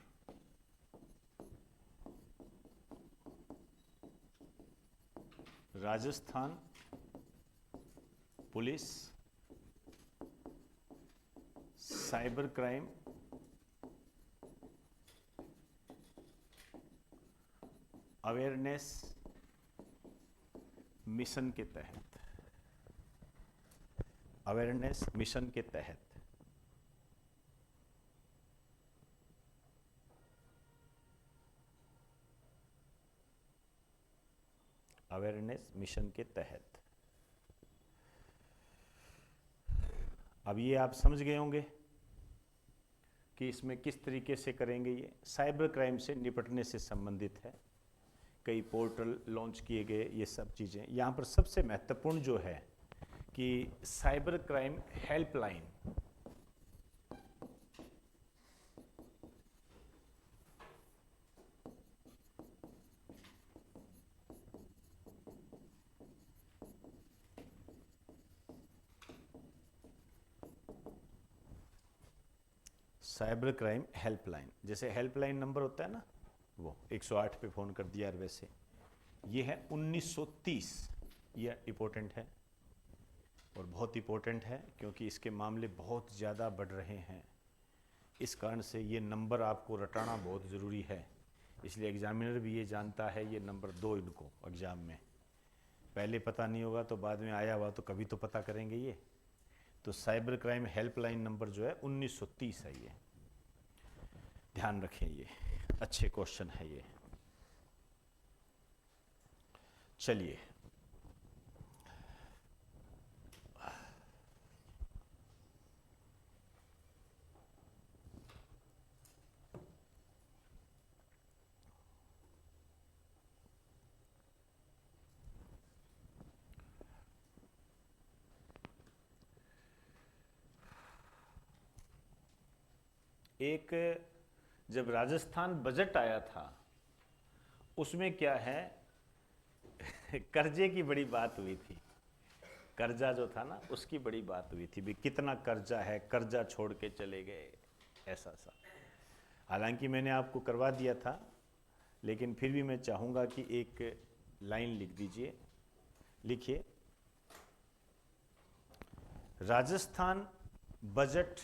Speaker 1: Rajasthan police cyber crime awareness mission के तहत, अवेयरनेस मिशन के तहत अवेयरनेस मिशन के तहत, अब ये आप समझ गए होंगे कि इसमें किस तरीके से करेंगे। ये साइबर क्राइम से निपटने से संबंधित है, कई पोर्टल लॉन्च किए गए, ये सब चीज़ें। यहाँ पर सबसे महत्वपूर्ण जो है कि cyber crime helpline, cyber crime helpline, जैसे हेल्पलाइन नंबर होता है ना, वो 108 पे फ़ोन कर दिया, वैसे ये है 1930। ये इम्पोर्टेंट है और बहुत इम्पोर्टेंट है क्योंकि इसके मामले बहुत ज़्यादा बढ़ रहे हैं। इस कारण से ये नंबर आपको रटाना बहुत ज़रूरी है, इसलिए एग्जामिनर भी ये जानता है ये नंबर 2 इनको एग्ज़ाम में पहले पता नहीं होगा तो बाद में आया हुआ तो कभी तो पता करेंगे ये। तो साइबर क्राइम हेल्पलाइन नंबर जो है 1930 है, ये ध्यान रखें, ये अच्छे क्वेश्चन है ये। चलिए, एक जब राजस्थान बजट आया था उसमें क्या है कर्जे की बड़ी बात हुई थी। कर्जा जो था ना उसकी बड़ी बात हुई थी, भी कितना कर्जा है, कर्जा छोड़ के चले गए, ऐसा सा। हालांकि मैंने आपको करवा दिया था, लेकिन फिर भी मैं चाहूँगा कि एक लाइन लिख दीजिए। लिखिए राजस्थान बजट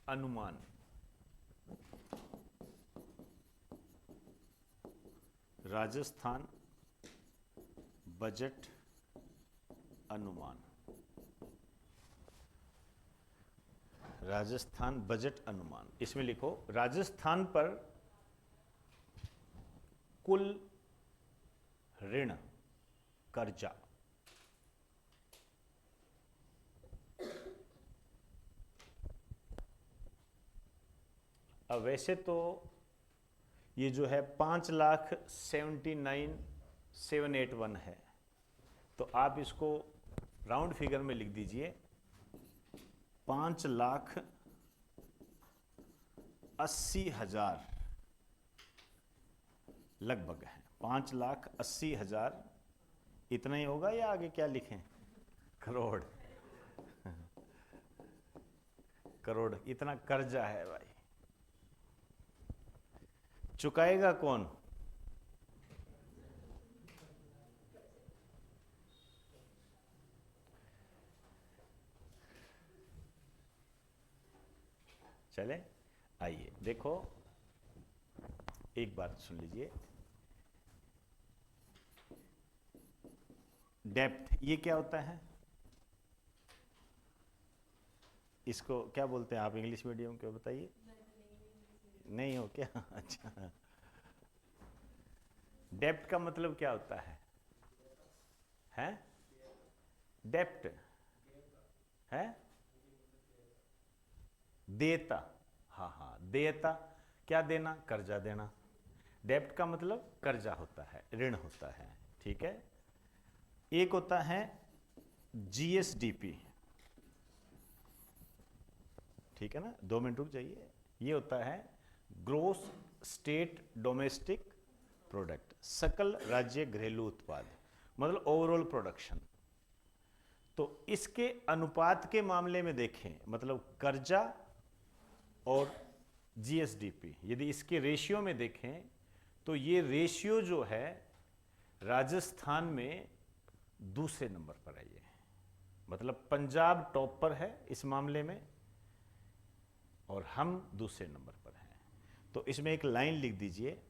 Speaker 1: अनुमान, राजस्थान बजट अनुमान, राजस्थान बजट अनुमान। इसमें लिखो राजस्थान पर कुल ऋण कर्जा, अब वैसे तो ये जो है 5,79,781 है, तो आप इसको राउंड फिगर में लिख दीजिए 5,79,781। 5,80,000 लगभग है। 5,80,000 इतना ही होगा या आगे क्या लिखें? करोड़। करोड़ इतना कर्जा है भाई। चुकाएगा कौन? चले आइए देखो, एक बात सुन लीजिए। डेप्ट ये क्या होता है? इसको क्या बोलते हैं? आप इंग्लिश मीडियम क्यों, बताइए। नहीं हो क्या? अच्छा, डेप्ट का मतलब क्या होता है? हैं? डेप्ट है देता। हाँ हाँ, देता क्या देना? कर्जा देना। डेप्ट का मतलब कर्जा होता है, ऋण होता है, ठीक है। एक होता है जीएसडीपी, ठीक है ना, 2 मिनट रुक जाइए। ये होता है ग्रोस स्टेट डोमेस्टिक प्रोडक्ट, सकल राज्य घरेलू उत्पाद, मतलब ओवरऑल प्रोडक्शन। तो इसके अनुपात के मामले में देखें, मतलब कर्जा और जीएसडीपी, यदि इसके रेशियो में देखें तो ये रेशियो जो है राजस्थान में दूसरे नंबर पर है। ये मतलब पंजाब टॉप पर है इस मामले में और हम दूसरे नंबर पर हैं। तो इसमें एक लाइन लिख दीजिए,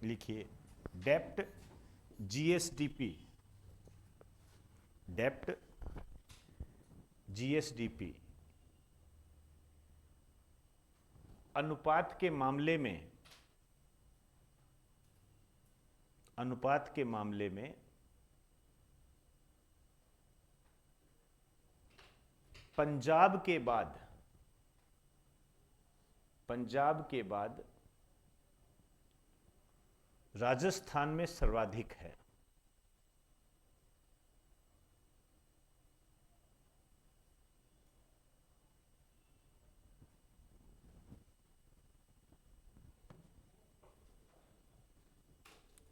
Speaker 1: लिखिए डेप्ट जीएसडीपी, डेप्ट जीएसडीपी अनुपात के मामले में, अनुपात के मामले में पंजाब के बाद, पंजाब के बाद राजस्थान में सर्वाधिक है।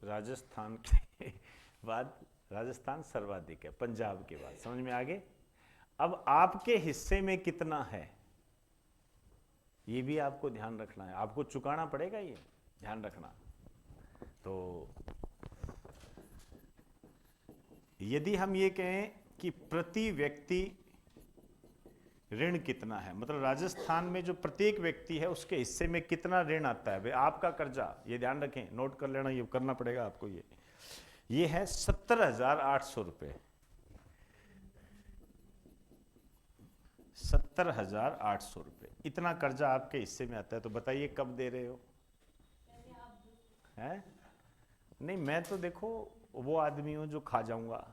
Speaker 1: राजस्थान के बाद राजस्थान सर्वाधिक है पंजाब के बाद। समझ में आ गए? अब आपके हिस्से में कितना है ये भी आपको ध्यान रखना है, आपको चुकाना पड़ेगा, ये ध्यान रखना। तो यदि हम ये कहें कि प्रति व्यक्ति ऋण कितना है, मतलब राजस्थान में जो प्रत्येक व्यक्ति है उसके हिस्से में कितना ऋण आता है, भाई आपका कर्जा, ये ध्यान रखें, नोट कर लेना, ये करना पड़ेगा आपको। ये है 70,800 रुपये, 70,800 रुपये इतना कर्जा आपके हिस्से में आता है। तो बताइए कब दे रहे हो? हैं? नहीं, मैं तो देखो वो आदमी हूं जो खा जाऊंगा।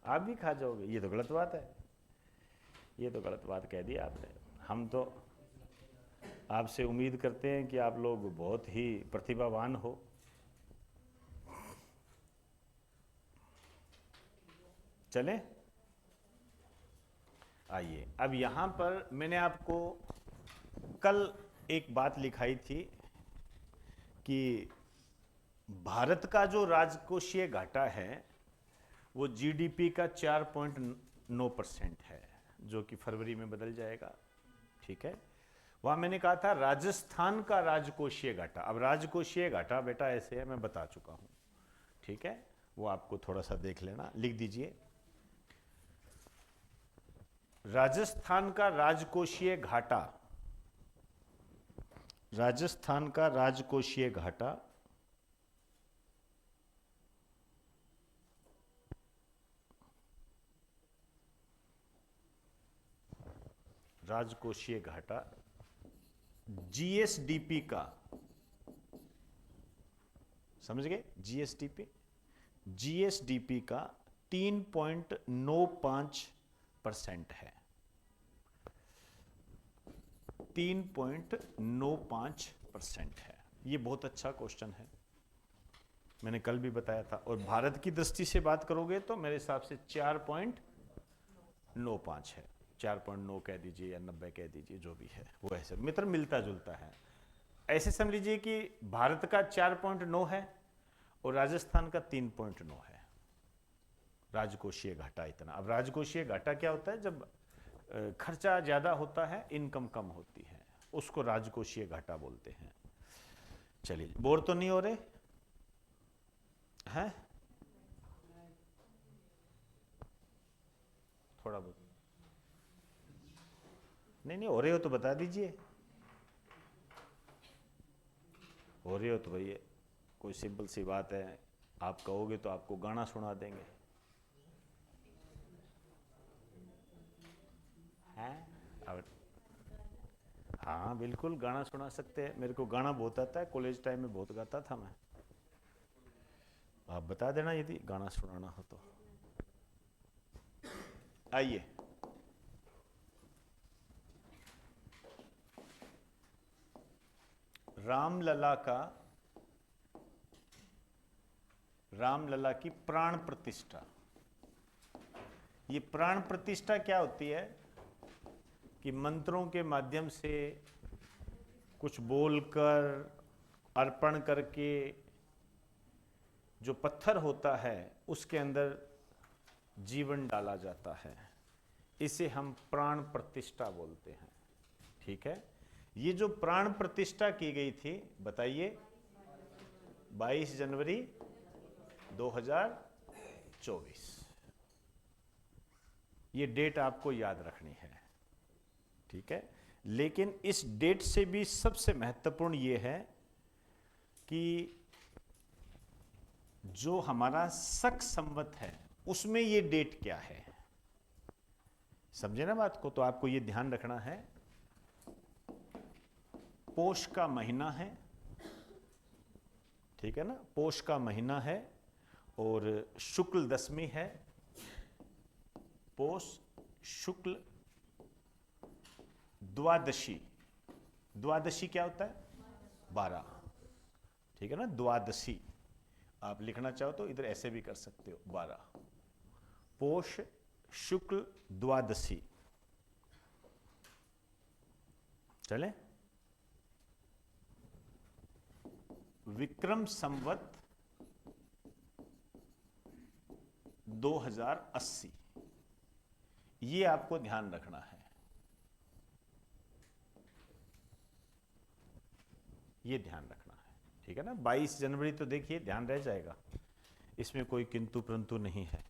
Speaker 1: आप भी खा जाओगे? ये तो गलत बात है, ये तो गलत बात कह दी आपने। हम तो आपसे उम्मीद करते हैं कि आप लोग बहुत ही प्रतिभावान हो। चलें आइए, अब यहां पर मैंने आपको कल एक बात लिखाई थी कि भारत का जो राजकोषीय घाटा है वो जीडीपी का 4.9% है, जो कि फरवरी में बदल जाएगा, ठीक है। वहां मैंने कहा था राजस्थान का राजकोषीय घाटा। अब राजकोषीय घाटा बेटा ऐसे है, मैं बता चुका हूं, ठीक है, वो आपको थोड़ा सा देख लेना, लिख दीजिए। राजस्थान का राजकोषीय घाटा, राजस्थान का राजकोषीय घाटा राजकोषीय घाटा जीएसडीपी का, समझ गए? जीएसडीपी, जीएसडीपी का 3.95% है, 3.95% है। ये बहुत अच्छा क्वेश्चन है, मैंने कल भी बताया था। और भारत की दृष्टि से बात करोगे तो मेरे हिसाब से 4.95 है, 4.9 कह दीजिए या 90 कह दीजिए, जो भी है वो ऐसे मित्र मिलता जुलता है। ऐसे समझ लीजिए कि भारत का 4.9 है और राजस्थान का 3.9 है राजकोषीय घाटा इतना। अब राजकोषीय घाटा क्या होता है? जब खर्चा ज़्यादा होता है, इनकम कम होती है, उसको राजकोषीय घाटा बोलते हैं। चलिए, बोर तो नहीं हो रहे हैं? थोड़ा बहुत नहीं हो रहे हो तो बता दीजिए। हो रहे हो तो भैया कोई सिंपल सी बात है, आप कहोगे तो आपको गाना सुना देंगे। हैं? अब हाँ बिल्कुल गाना सुना सकते हैं। मेरे को गाना बहुत आता है, कॉलेज टाइम में बहुत गाता था मैं। आप बता देना यदि गाना सुनाना हो तो। आइए, रामलला की प्राण प्रतिष्ठा। ये प्राण प्रतिष्ठा क्या होती है कि मंत्रों के माध्यम से कुछ बोलकर, अर्पण करके, जो पत्थर होता है उसके अंदर जीवन डाला जाता है, इसे हम प्राण प्रतिष्ठा बोलते हैं। ठीक है? ये जो प्राण प्रतिष्ठा की गई थी, बताइए, 22 जनवरी 2024। ये डेट आपको याद रखनी है। ठीक है? लेकिन इस डेट से भी सबसे महत्वपूर्ण ये है कि जो हमारा शक संवत है उसमें ये डेट क्या है। समझे ना बात को? तो आपको ये ध्यान रखना है, पोष का महीना है, ठीक है ना? पोष का महीना है और शुक्ल दशमी है। पोष शुक्ल द्वादशी। द्वादशी क्या होता है? 12। ठीक है ना? द्वादशी आप लिखना चाहो तो इधर ऐसे भी कर सकते हो, 12। पोष शुक्ल द्वादशी। चले? विक्रम संवत 2080, ये आपको ध्यान रखना है। ये ध्यान रखना है, ठीक है ना? 22 जनवरी तो देखिए ध्यान रह जाएगा, इसमें कोई किंतु परंतु नहीं है,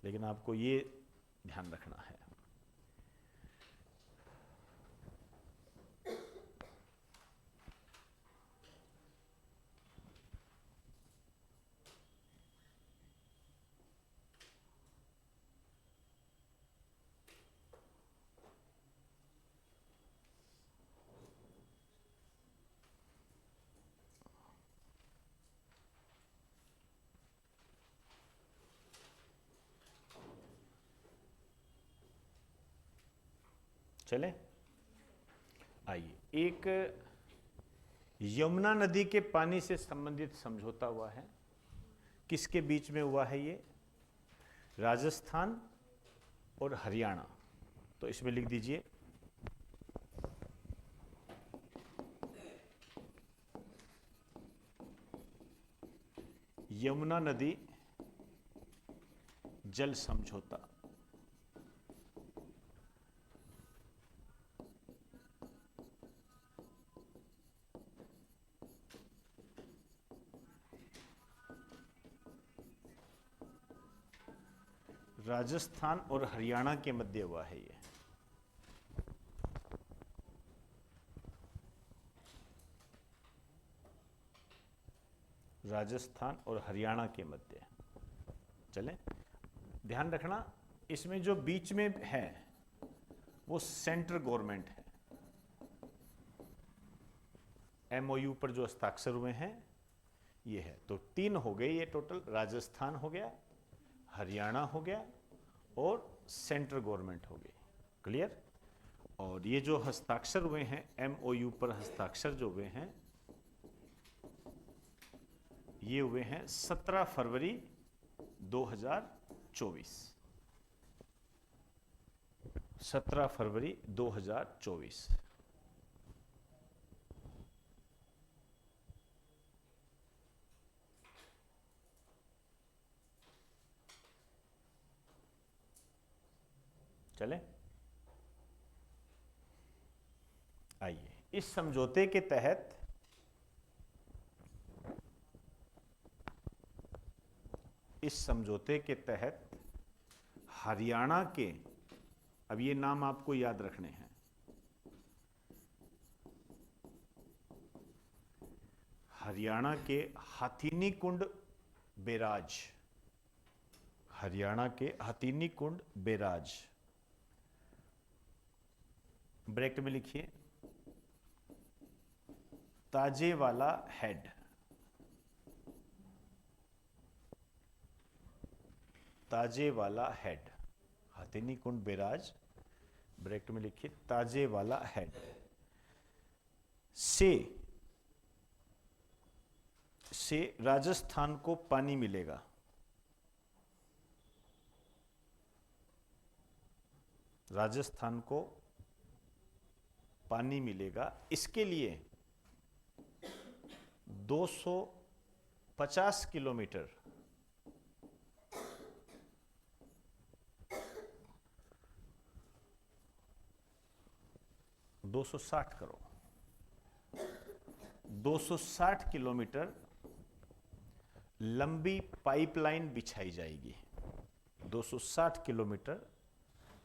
Speaker 1: लेकिन आपको ये ध्यान रखना है। चले? आइए, एक यमुना नदी के पानी से संबंधित समझौता हुआ है। किसके बीच में हुआ है ये? राजस्थान और हरियाणा। तो इसमें लिख दीजिए, यमुना नदी जल समझौता। राजस्थान और हरियाणा के मध्य हुआ है ये। राजस्थान और हरियाणा के मध्य। चलें? ध्यान रखना, इसमें जो बीच में है वो सेंट्रल गवर्नमेंट है। एमओयू पर जो हस्ताक्षर हुए हैं ये है। तो 3 हो गए ये टोटल, राजस्थान हो गया, हरियाणा हो गया और सेंट्रल गवर्नमेंट हो गई। क्लियर? और ये जो हस्ताक्षर हुए हैं, एमओयू पर हस्ताक्षर जो हुए हैं, ये हुए हैं 17 फरवरी 2024। 17 फरवरी 2024। चले, आइए इस समझौते के तहत हरियाणा के, अब ये नाम आपको याद रखने हैं, हरियाणा के हथीनीकुंड बैराज, हरियाणा के हथीनीकुंड बैराज, ब्रैकेट में लिखिए Tajewala head, Tajewala head, Hathnikund barrage, bracket में लिखिए ताजेवाला हेड से राजस्थान को पानी मिलेगा। राजस्थान को पानी मिलेगा, इसके लिए 250 किलोमीटर 260 करो 260 किलोमीटर लंबी पाइपलाइन बिछाई जाएगी। 260 किलोमीटर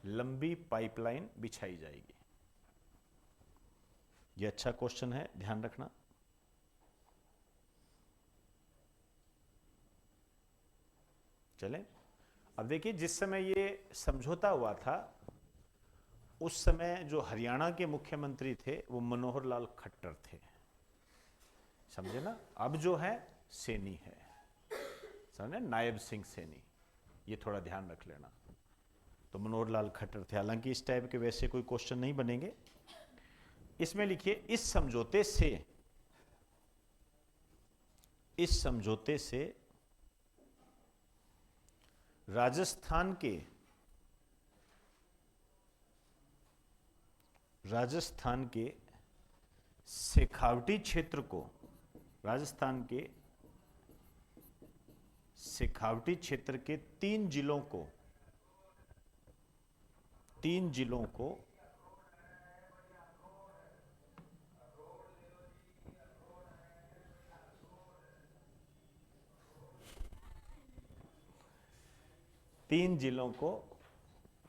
Speaker 1: लंबी पाइपलाइन बिछाई जाएगी। यह अच्छा क्वेश्चन है, ध्यान रखना। चलें, अब देखिए जिस समय ये समझौता हुआ था उस समय जो हरियाणा के मुख्यमंत्री थे वो मनोहर लाल खट्टर थे, समझे ना। अब जो है सैनी है, समझे, नायब सिंह सैनी, ये थोड़ा ध्यान रख लेना। तो मनोहर लाल खट्टर थे। हालांकि इस टाइप के वैसे कोई क्वेश्चन नहीं बनेंगे। इसमें लिखिए इस समझौते से राजस्थान के शेखावटी क्षेत्र को, राजस्थान के शेखावटी क्षेत्र के 3 जिलों को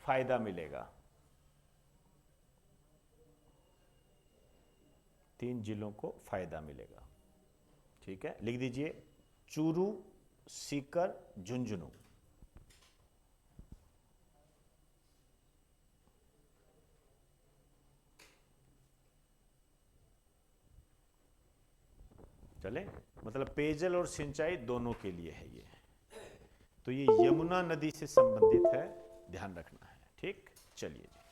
Speaker 1: फायदा मिलेगा। 3 जिलों को फायदा मिलेगा। ठीक है, लिख दीजिए चूरू, सीकर, झुंझुनू। चले, मतलब पेयजल और सिंचाई दोनों के लिए है ये। तो ये यमुना नदी से संबंधित है, ध्यान रखना है। ठीक, चलिए जी।